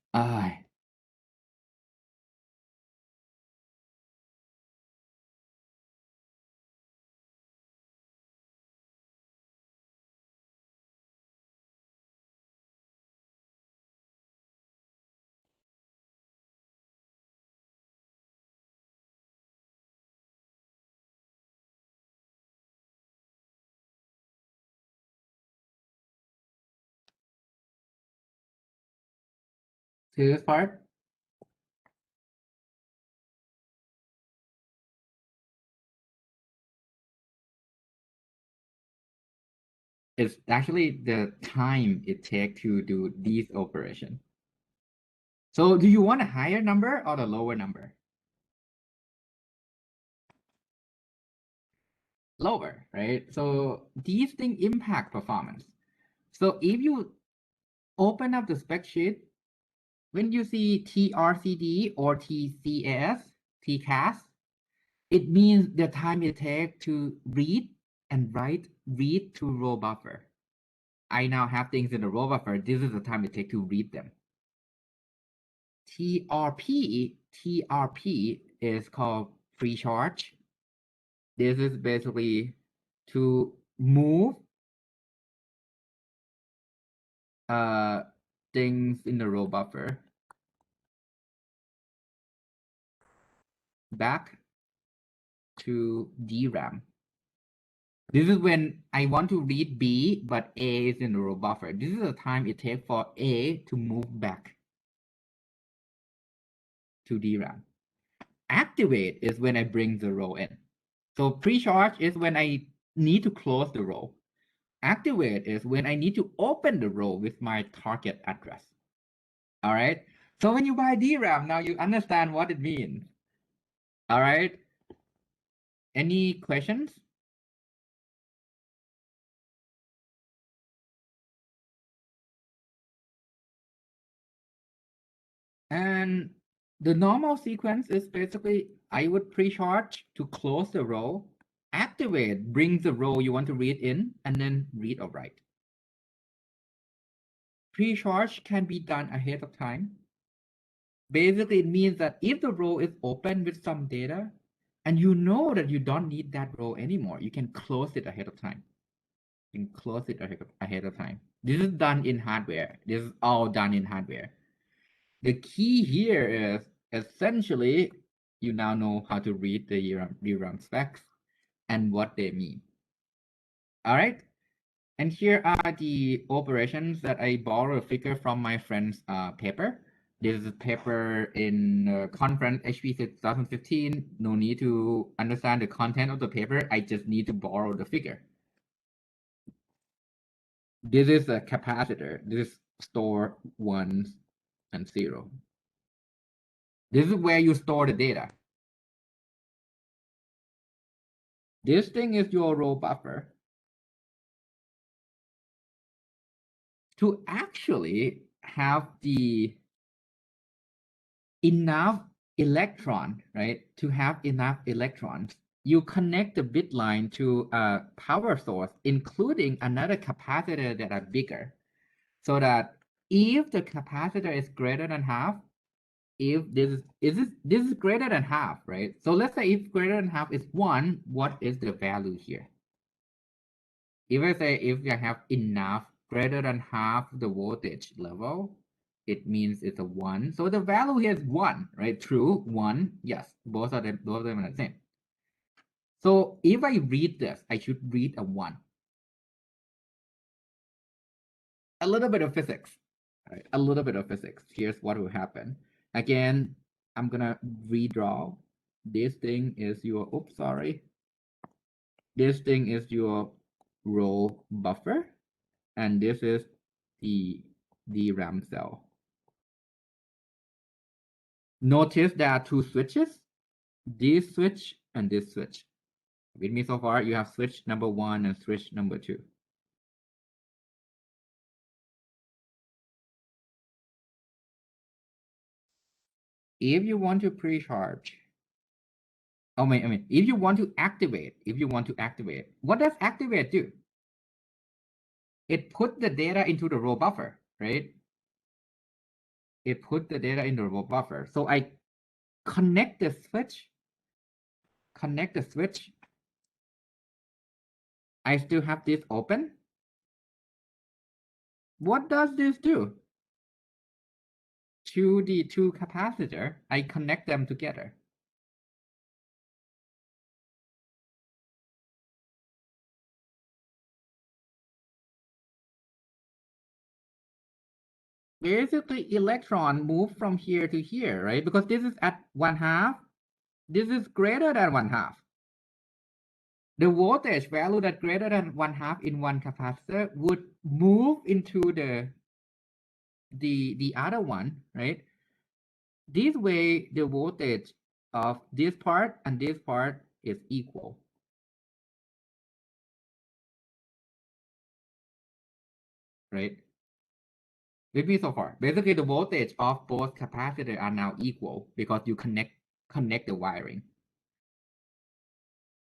See this part? It's actually the time it takes to do these operations. So do you want a higher number or a lower number? Lower, right? So these things impact performance. So if you open up the spec sheet, when you see TRCD or TCAS, it means the time it takes to read and read to row buffer. I now have things in the row buffer. This is the time it takes to read them. TRP is called pre-charge. This is basically to move things in the row buffer back to DRAM. This is when I want to read B, but A is in the row buffer. This is the time it takes for A to move back to DRAM. Activate is when I bring the row in. So pre-charge is when I need to close the row. Activate is when I need to open the row with my target address. All right. So when you buy DRAM, now you understand what it means. All right. Any questions? And the normal sequence is basically I would pre-charge to close the row, activate, bring the row you want to read in, and then read or write. Pre-charge can be done ahead of time. Basically, it means that if the row is open with some data, and you know that you don't need that row anymore, you can close it ahead of time. You can close it ahead of time. This is done in hardware. This is all done in hardware. The key here is essentially you now know how to read the DRAM specs and what they mean. All right. And here are the operations that I borrow a figure from my friend's paper. This is a paper in conference HP 2015. No need to understand the content of the paper. I just need to borrow the figure. This is a capacitor. This is store ones and zero. This is where you store the data. This thing is your row buffer. To actually have the enough electron, right? To have enough electrons, you connect the bit line to a power source, including another capacitor that are bigger, so that if the capacitor is greater than half, if this is greater than half, right? So let's say if greater than half is 1, what is the value here? If I say if I have enough greater than half the voltage level, it means it's a 1. So the value here is 1, right? True, 1. Yes, both of them are the same. So if I read this, I should read a 1. A little bit of physics, right? A little bit of physics. Here's what will happen. Again, I'm gonna redraw. This thing is your, oops, sorry. This thing is your row buffer, and this is the DRAM cell. Notice there are two switches, this switch and this switch. With me so far, you have switch number 1 and switch number 2. If you want to pre-charge, if you want to activate, what does activate do? It put the data into the row buffer, right? It put the data in the row buffer. So I connect the switch, I still have this open. What does this do? To the two capacitor, I connect them together. basically electron move from here to here, right? Because this is at 1/2, this is greater than 1/2. The voltage value that greater than 1/2 in one capacitor would move into the other one, right? This way, the voltage of this part and this part is equal. Right? With me so far. Basically, the voltage of both capacitors are now equal because you connect the wiring.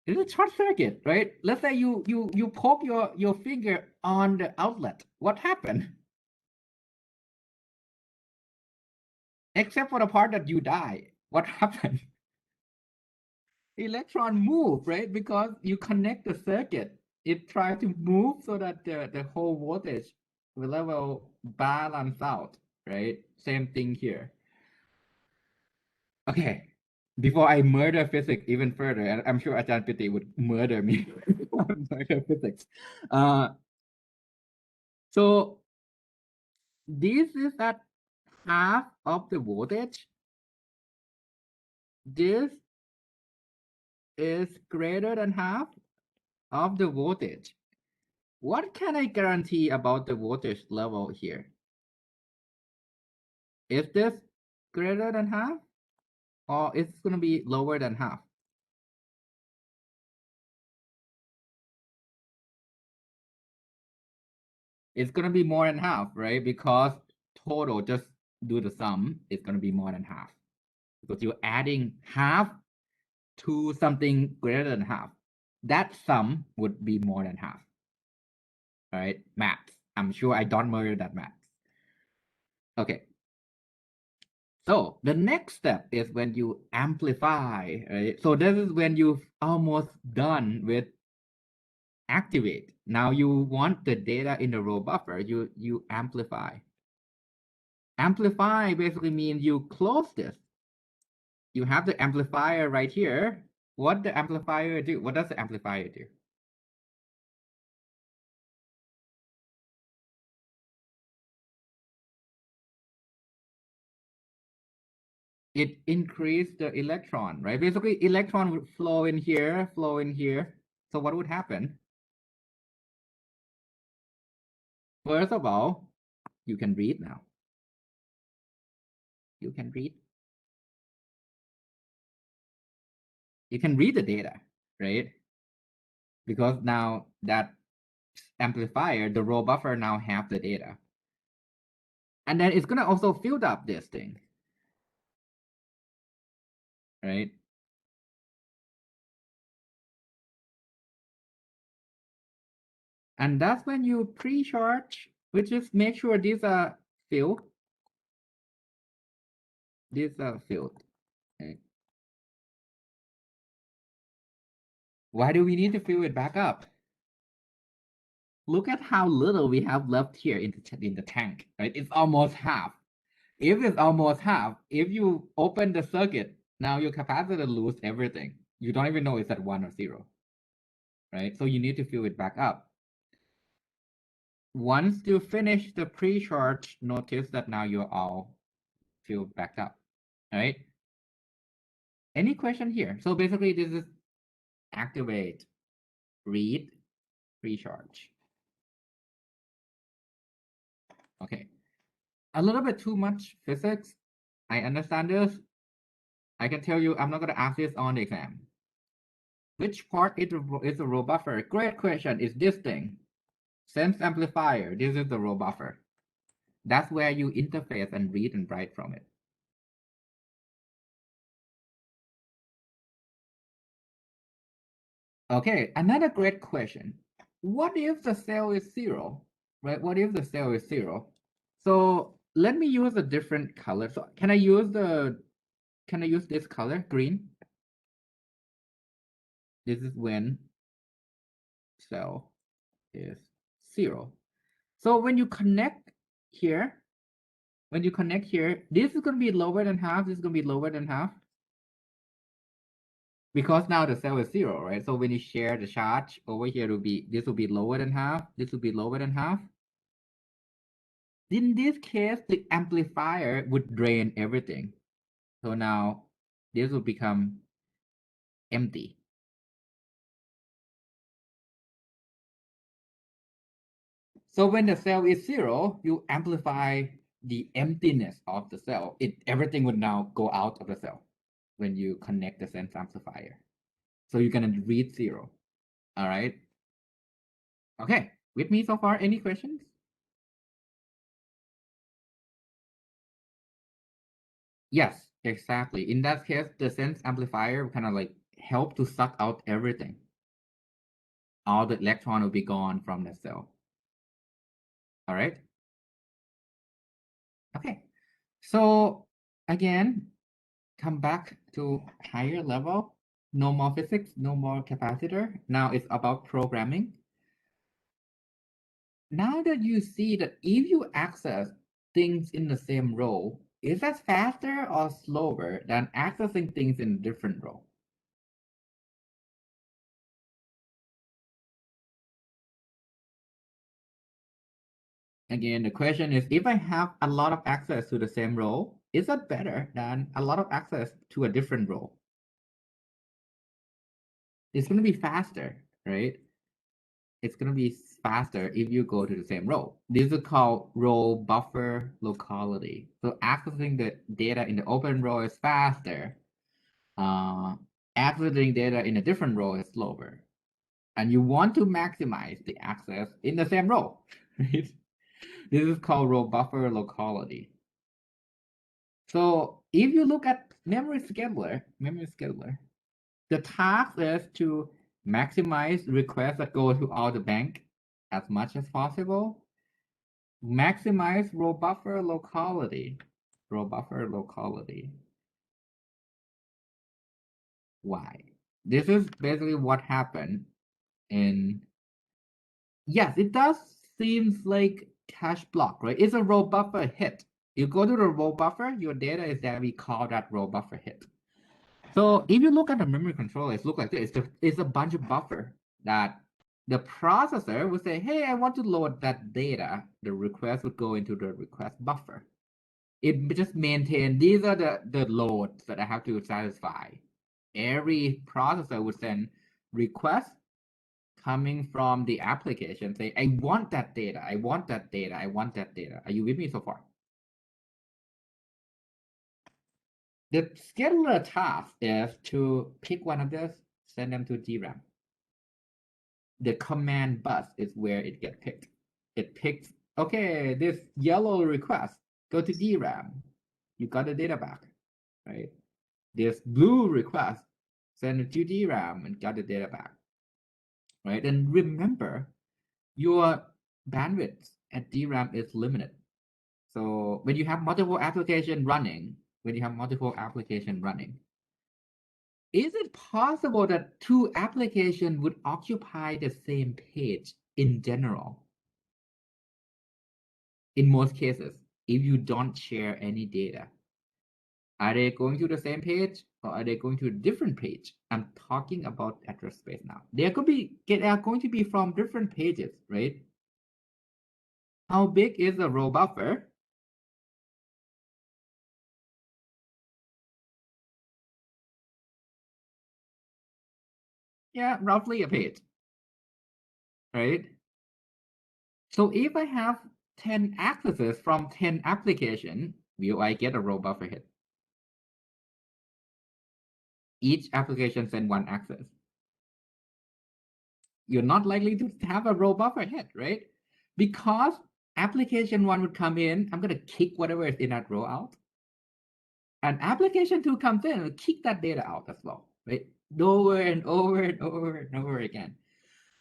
It's a short circuit, right? Let's say you poke your finger on the outlet. What happened? Except for the part that you die. What happened? Electron move, right? Because you connect the circuit. It tries to move so that the whole voltage level balance out, right? Same thing here. Okay. Before I murder physics even further, and I'm sure Ajahn Piti would murder me. Murder physics. So this is at half of the voltage. This is greater than half of the voltage. What can I guarantee about the voltage level here? Is this greater than half? Or it's going to be lower than half? It's going to be more than half, right? Because total, just do the sum, it's going to be more than half. Because you're adding half to something greater than half. That sum would be more than half. All right, maths. I'm sure I don't murder that maths. Okay. So the next step is when you amplify, right? So this is when you've almost done with activate. Now you want the data in the row buffer, you amplify. Amplify basically means you close this. You have the amplifier right here. What the amplifier do? What does the amplifier do? It increased the electron, right? Basically, electron would flow in here, flow in here. So what would happen? First of all, you can read now. You can read. You can read the data, right? Because now that amplifier, the row buffer now have the data. And then it's gonna also fill up this thing, right? And that's when you pre-charge, which is make sure these are filled. These are filled. Okay. Why do we need to fill it back up? Look at how little we have left here in the tank, right? It's almost half. If it's almost half, if you open the circuit, now your capacitor lose everything. You don't even know it's at 1 or 0, right? So you need to fill it back up. Once you finish the pre-charge, notice that now you're all filled back up, all right? Any question here? So basically this is activate, read, pre-charge. Okay. A little bit too much physics. I understand this. I can tell you I'm not going to ask this on the exam. Which part is the row buffer? Great question. Is this thing. Sense amplifier. This is the row buffer. That's where you interface and read and write from it. Okay, another great question. What if the cell is 0? Right? What if the cell is 0? So let me use a different color. So can I use this color, green? This is when cell is 0. So when you connect here, this is going to be lower than half, this is going to be lower than half. Because now the cell is 0, right? So when you share the charge, over here, this will be lower than half, this will be lower than half. In this case, the amplifier would drain everything. So now this will become empty. So when the cell is 0, you amplify the emptiness of the cell. Everything would now go out of the cell when you connect the sense amplifier. So you're gonna read 0. All right. Okay, with me so far? Any questions? Yes, exactly. In that case, the sense amplifier kind of like help to suck out everything. All the electron will be gone from the cell. All right. Okay. So again, come back to higher level. No more physics, no more capacitor. Now it's about programming. Now that you see that if you access things in the same row, is that faster or slower than accessing things in a different row? Again, the question is, if I have a lot of access to the same row, is that better than a lot of access to a different row? It's going to be faster, right? It's going to be faster if you go to the same row. This is called row buffer locality. So accessing the data in the open row is faster. Accessing data in a different row is slower. And you want to maximize the access in the same row, right? This is called row buffer locality. So if you look at memory scheduler, the task is to maximize requests that go to all the bank as much as possible. Maximize row buffer locality. Row buffer locality. Why? This is basically what happened in. Yes, it does seems like cache block, right? It's a row buffer hit. You go to the row buffer, your data is there. We call that row buffer hit. So if you look at the memory controller, it looks like this. It's a bunch of buffer that the processor would say, hey, I want to load that data. The request would go into the request buffer. It just maintain these are the loads that I have to satisfy. Every processor would send requests coming from the application, say, I want that data, I want that data, I want that data. Are you with me so far? The scheduler task is to pick one of those, send them to DRAM. The command bus is where it gets picked. It picks, okay, this yellow request, go to DRAM. You got the data back, right? This blue request, send it to DRAM and got the data back, right? And remember, your bandwidth at DRAM is limited. So when you have multiple applications running, is it possible that two applications would occupy the same page in general? In most cases, if you don't share any data, are they going to the same page or are they going to a different page? I'm talking about address space now. They are going to be from different pages, right? How big is a row buffer? Yeah, roughly a page, right? So if I have 10 accesses from 10 applications, will I get a row buffer hit? Each application send one access. You're not likely to have a row buffer hit, right? Because application 1 would come in, I'm going to kick whatever is in that row out. And application 2 comes in and kick that data out as well, right? Over and over and over and over again.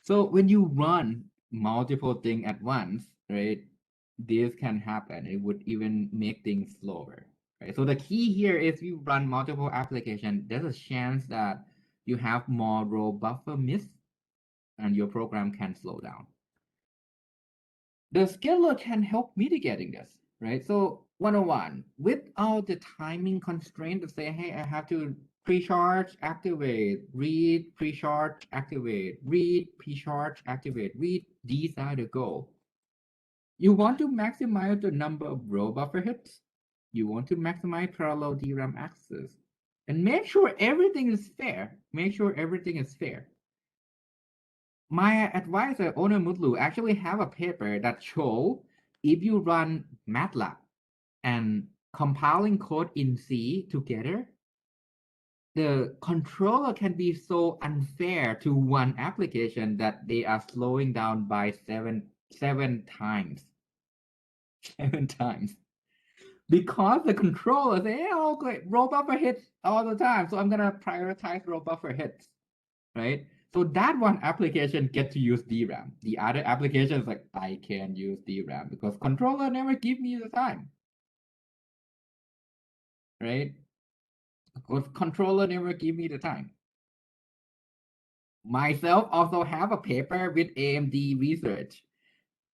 So when you run multiple things at once, right, this can happen. It would even make things slower, right? So the key here is you run multiple applications, there's a chance that you have more row buffer miss and your program can slow down. The scheduler can help mitigating this, right? So 101, without the timing constraint to say, hey, I have to pre-charge, activate, read, pre-charge, activate, read, pre-charge, activate, read, these are the goal. You want to maximize the number of row buffer hits. You want to maximize parallel DRAM access. And make sure everything is fair. Make sure everything is fair. My advisor, Owner Mutlu, actually have a paper that show if you run MATLAB and compiling code in C together, the controller can be so unfair to one application that they are slowing down by seven times. 7 times. Because the controller say, hey, oh great, row buffer hits all the time. So I'm gonna prioritize row buffer hits, right? So that one application get to use DRAM. The other application is like, I can't use DRAM because controller never give me the time, right? Because controller never give me the time. Myself also have a paper with AMD research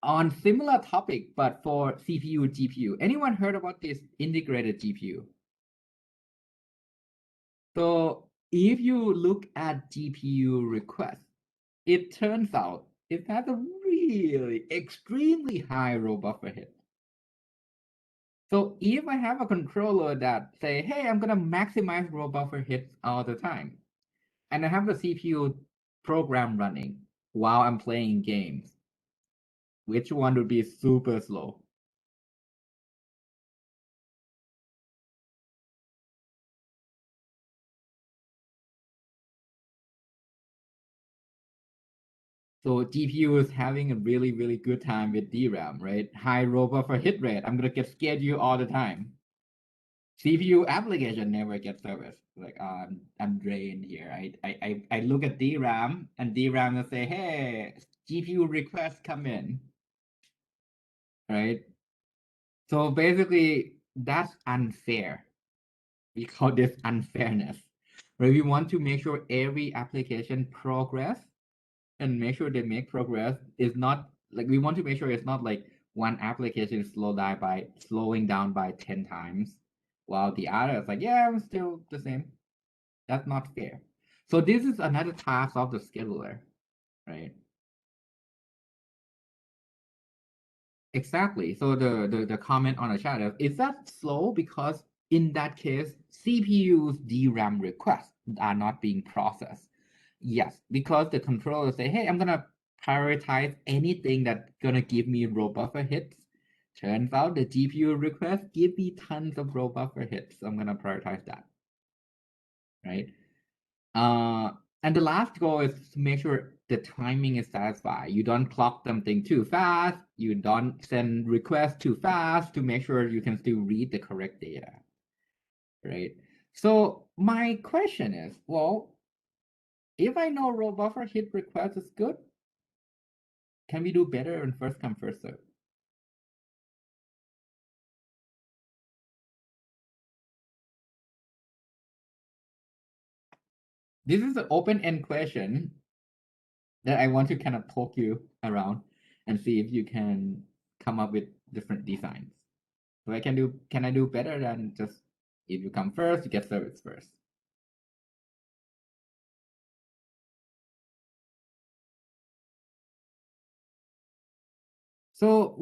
on similar topic, but for CPU, GPU. Anyone heard about this integrated GPU? So if you look at GPU requests, it turns out it has a really extremely high row buffer hit. So if I have a controller that say, hey, I'm gonna maximize row buffer hits all the time, and I have the CPU program running while I'm playing games, which one would be super slow? So GPU is having a really, really good time with DRAM, right? High row buffer hit rate. I'm gonna get scheduled all the time. CPU application never gets service. Like, I'm drained here. I look at DRAM and DRAM will say, hey, GPU requests come in, right? So basically, that's unfair. We call this unfairness, where we want to make sure every application progress and make sure they make progress is not like we want to make sure it's not like one application is slowing down by 10 times while the other is like, yeah, I'm still the same. That's not fair. So this is another task of the scheduler, right? Exactly. So the comment on the chat is that slow because in that case, CPU's DRAM requests are not being processed. Yes, because the controller say, hey, I'm gonna prioritize anything that's gonna give me row buffer hits. Turns out the GPU request give me tons of row buffer hits. So I'm gonna prioritize that, right? Uh, and the last goal is to make sure the timing is satisfied. You don't clock something too fast. You don't send requests too fast to make sure you can still read the correct data, right? So my question is, well, if I know row buffer hit request is good, can we do better in first come first serve? This is an open-end question that I want to kind of poke you around and see if you can come up with different designs. So can I do better than just if you come first, you get service first? So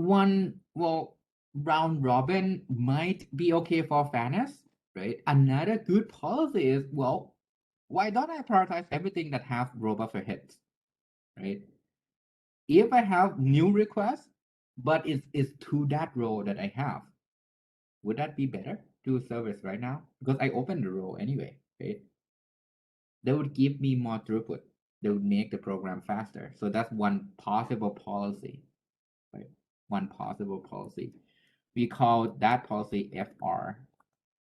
round robin might be okay for fairness, right? Another good policy is, well, why don't I prioritize everything that have row buffer hits, right? If I have new requests, but it's to that row that I have, would that be better to service right now? Because I opened the row anyway, right? That would give me more throughput. They would make the program faster. So that's one possible policy, right? One possible policy. We call that policy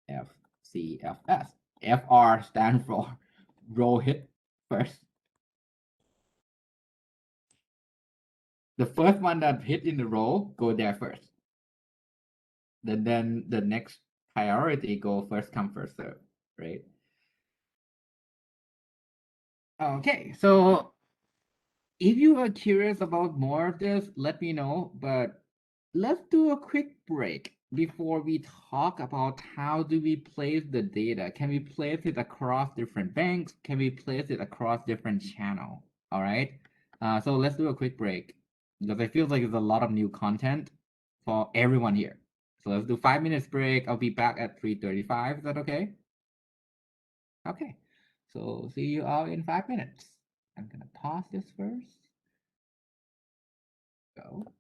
FRFCFS. FR stands for row hit first. The first one that hit in the row, go there first. Then the next priority go first come first serve, right? Okay, so if you are curious about more of this, let me know. But let's do a quick break before we talk about how do we place the data. Can we place it across different banks? Can we place it across different channel? All right. So let's do a quick break because I feel like there's a lot of new content for everyone here. So let's do 5 minutes break. I'll be back at 3:35. Is that okay? Okay. So see you all in 5 minutes. I'm gonna pause this first. Go.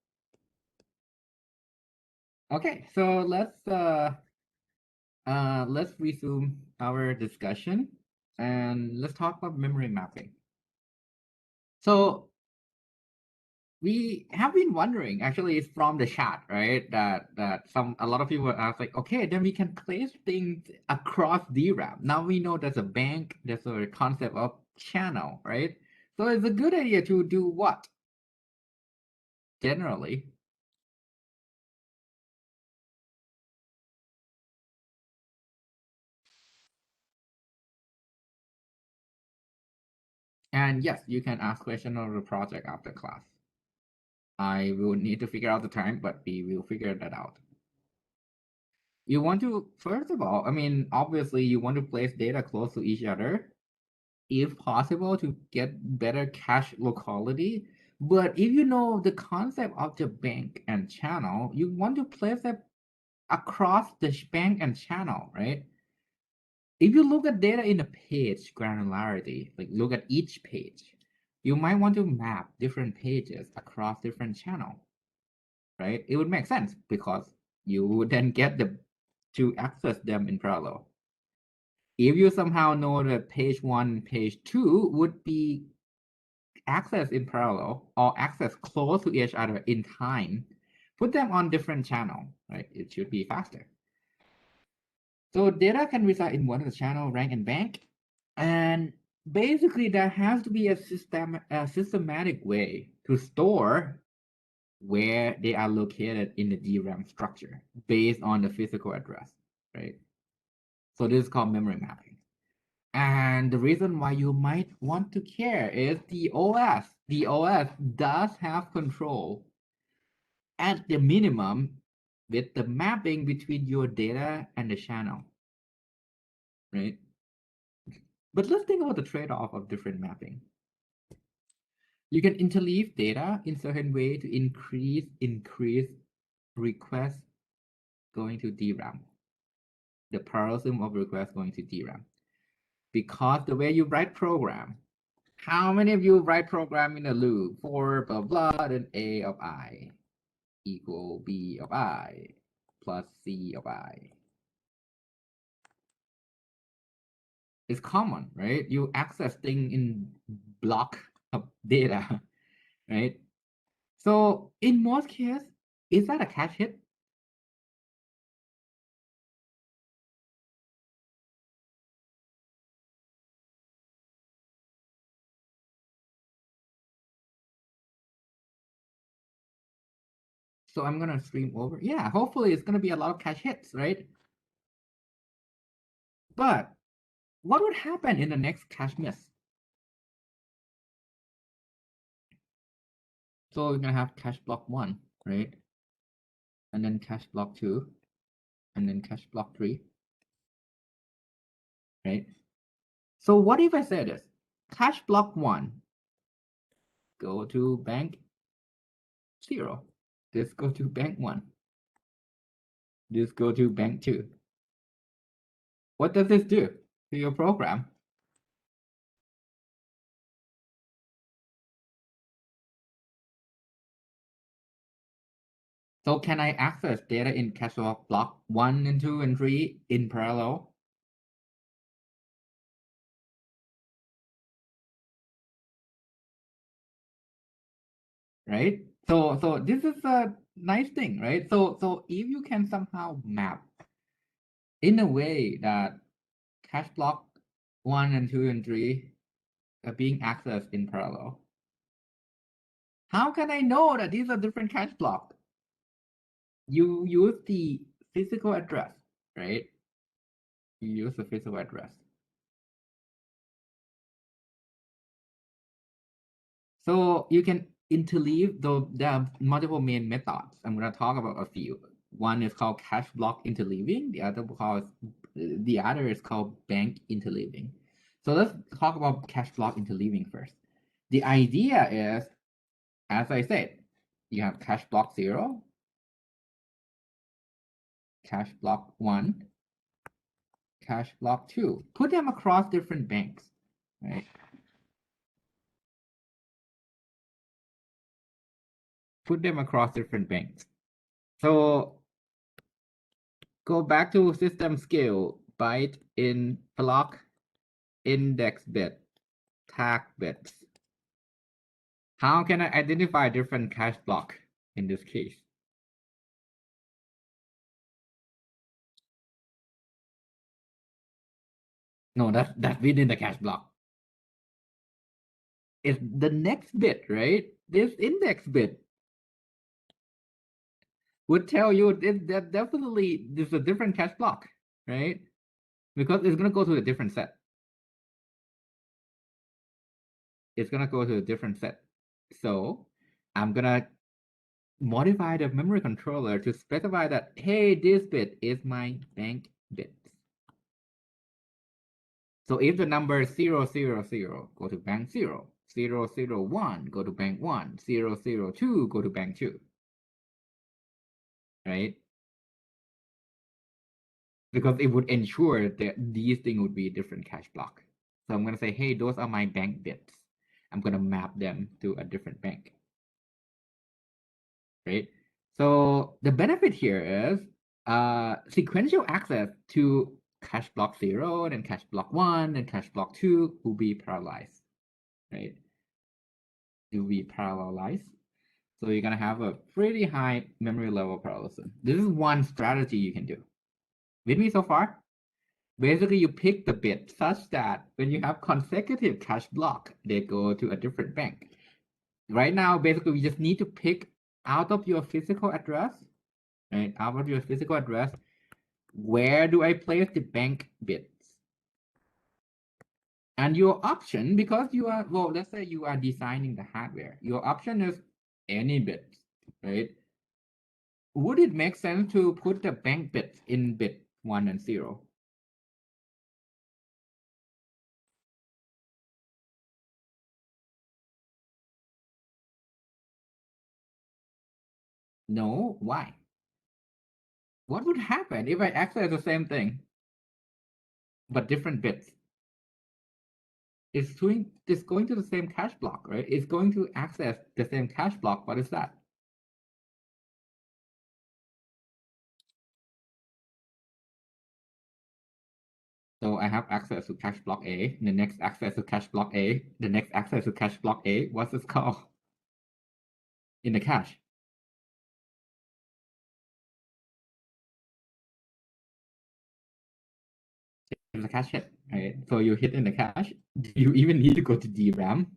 Okay, so let's resume our discussion and let's talk about memory mapping. So we have been wondering, actually, it's from the chat, right? That a lot of people ask, like, okay, then we can place things across DRAM. Now we know there's a bank, there's a concept of channel, right? So it's a good idea to do what? Generally. And yes, you can ask question on the project after class. I will need to figure out the time, but we will figure that out. You want to, first of all, I mean, obviously you want to place data close to each other, if possible, to get better cache locality. But if you know the concept of the bank and channel, you want to place it across the bank and channel, right? If you look at data in a page granularity, like look at each page, you might want to map different pages across different channel, right? It would make sense because you would then get to access them in parallel. If you somehow know that page 1, page 2 would be accessed in parallel or accessed close to each other in time, put them on different channel, right? It should be faster. So data can reside in one of the channel, rank, and bank. And basically there has to be a systematic way to store where they are located in the DRAM structure based on the physical address, right? So this is called memory mapping. And the reason why you might want to care is the OS. The OS does have control at the minimum with the mapping between your data and the channel, right? But let's think about the trade-off of different mapping. You can interleave data in certain way to increase requests going to DRAM, the parallelism of requests going to DRAM. Because the way you write program, how many of you write program in a loop for blah blah, then A of I equal B of I plus C of I? It's common, right? You access thing in block of data, right? So in most cases, is that a cache hit? So I'm gonna stream over. Yeah, hopefully it's gonna be a lot of cache hits, right? But what would happen in the next cache miss? So we're gonna have cache block 1, right? And then cache block 2, and then cache block 3, right? So what if I say this? Cache block 1, go to bank 0. This go to bank 1. This go to bank 2. What does this do to your program? So can I access data in cache block 1 and 2 and 3 in parallel? Right? So this is a nice thing, right? So if you can somehow map in a way that cache block 1 and 2 and 3 are being accessed in parallel, how can I know that these are different cache blocks? You use the physical address, right? You use the physical address. So you can interleave there are multiple main methods. I'm going to talk about a few. One is called cache block interleaving. The other is called bank interleaving. So let's talk about cache block interleaving first. The idea is, as I said, you have cache block 0, cache block 1, cache block 2. Put them across different banks, right? Put them across different banks. So go back to system scale, byte in block, index bit, tag bits. How can I identify different cache block in this case? No, that's within the cache block. It's the next bit, right? This index bit would tell you that definitely there's a different cache block, right? Because it's gonna go to a different set. It's gonna go to a different set. So I'm gonna modify the memory controller to specify that, hey, this bit is my bank bit. So if the number 000, go to bank 0, 001, go to bank 1, 002, go to bank 2, right? Because it would ensure that these things would be a different cache block. So I'm going to say, hey, those are my bank bits. I'm going to map them to a different bank, right? So the benefit here is sequential access to cache block 0, then cache block 1, and cache block 2 will be parallelized, right? It will be parallelized. So you're going to have a pretty high memory level parallelism. This is one strategy you can do. With me so far? Basically, you pick the bit such that when you have consecutive cache block, they go to a different bank. Right now, basically, we just need to pick out of your physical address, right? Out of your physical address, where do I place the bank bits? And your option, because you are, well, let's say you are designing the hardware, your option is any bit, right? Would it make sense to put the bank bits in bit 1 and 0? No, why? What would happen if I access the same thing, but different bits? It's going to the same cache block, right? It's going to access the same cache block. What is that? So I have access to cache block A, the next access to cache block A, the next access to cache block A. What's this called? In the cache. In the cache hit, right? So you hit in the cache. Do you even need to go to DRAM?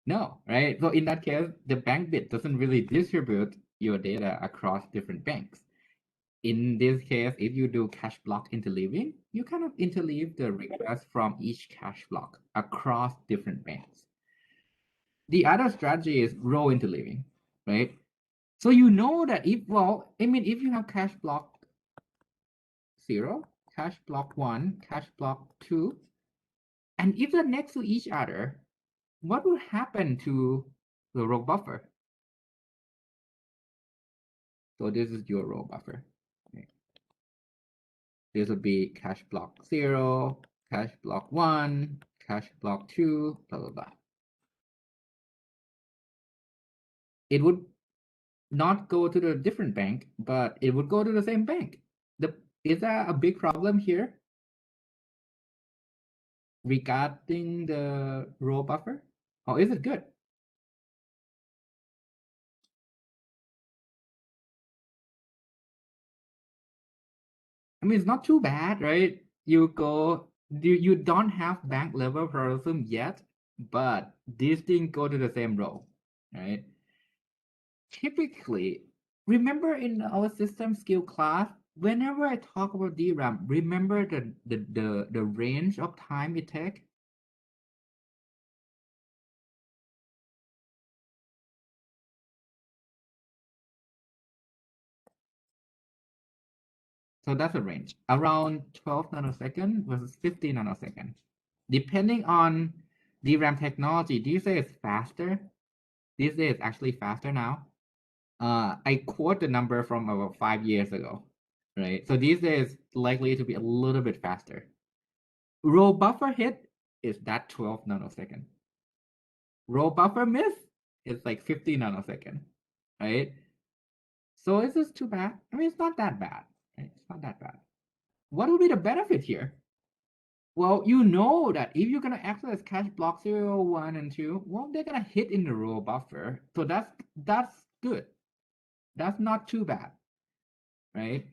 No, right? So in that case, the bank bit doesn't really distribute your data across different banks. In this case, if you do cache block interleaving, you kind of interleave the request from each cache block across different banks. The other strategy is row interleaving, right? So you know that if, well, I mean, if you have cache block 0, cache block 1, cache block 2, and if they're next to each other, what will happen to the row buffer? So this is your row buffer. Okay. This would be cache block 0, cache block 1, cache block 2, blah, blah, blah. It would not go to the different bank, but it would go to the same bank. Is that a big problem here regarding the row buffer? Or is it good? I mean, it's not too bad, right? You don't have bank level parallelism yet, but these things go to the same row, right? Typically, remember in our system skill class, whenever I talk about DRAM, remember the range of time it takes? So that's a range around 12 nanosecond versus 50 nanosecond. Depending on DRAM technology, these days it's faster. These days it's actually faster now. I quote the number from about 5 years ago, right? So these days likely to be a little bit faster. Row buffer hit is that 12 nanosecond. Row buffer miss is like 50 nanosecond, right? So is this too bad? I mean, it's not that bad, right? It's not that bad. What will be the benefit here? Well, you know that if you're gonna access cache block 0, 1, and 2, well, they're gonna hit in the row buffer. So that's good. That's not too bad, right?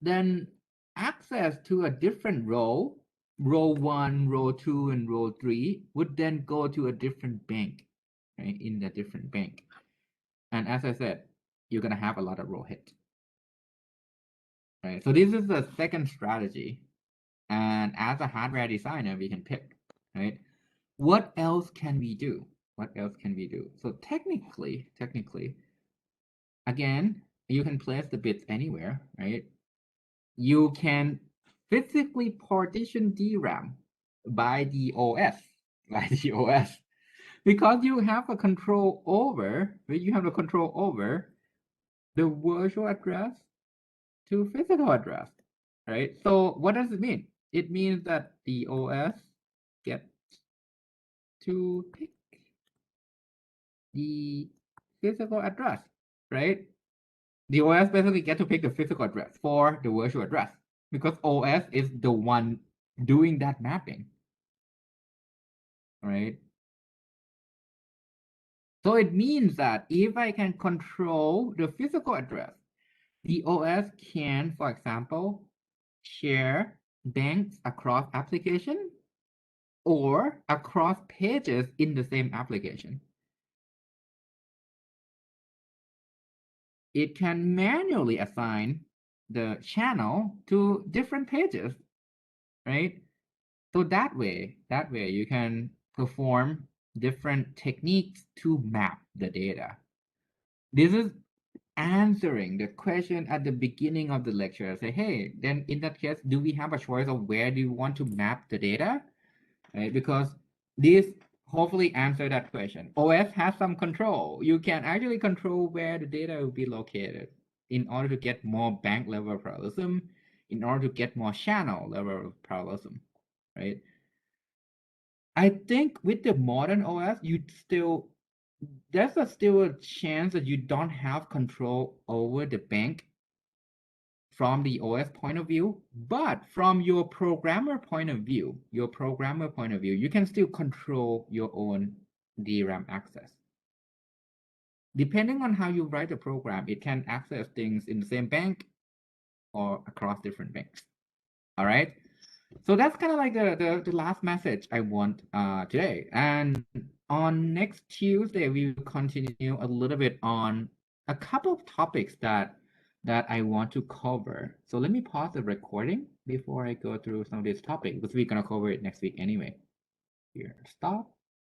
Then access to a different row 1, row 2, and row 3 would then go to a different bank, right? In the different bank. And as I said, you're gonna have a lot of row hit. Right. So this is the second strategy. And as a hardware designer, we can pick, right? What else can we do? What else can we do? So technically, again, you can place the bits anywhere, right? You can physically partition DRAM by the OS, because you have a control over, the virtual address to physical address, right? So what does it mean? It means that the OS gets to pick the physical address, right? The OS basically get to pick the physical address for the virtual address because OS is the one doing that mapping, right? So it means that if I can control the physical address, the OS can, for example, share banks across application or across pages in the same application. It can manually assign the channel to different pages, right? So that way you can perform different techniques to map the data. This is answering the question at the beginning of the lecture. Say, hey, then in that case, do we have a choice of where do you want to map the data? Right? Because this hopefully answer that question. OS has some control. You can actually control where the data will be located in order to get more bank level parallelism, in order to get more channel level parallelism, right? I think with the modern OS, there's still a chance that you don't have control over the bank from the OS point of view, but from your programmer point of view, you can still control your own DRAM access. Depending on how you write the program, it can access things in the same bank or across different banks. All right. So that's kind of like the last message I want today. And on next Tuesday, we will continue a little bit on a couple of topics that I want to cover. So let me pause the recording before I go through some of these topics because we're gonna cover it next week anyway. Here, stop.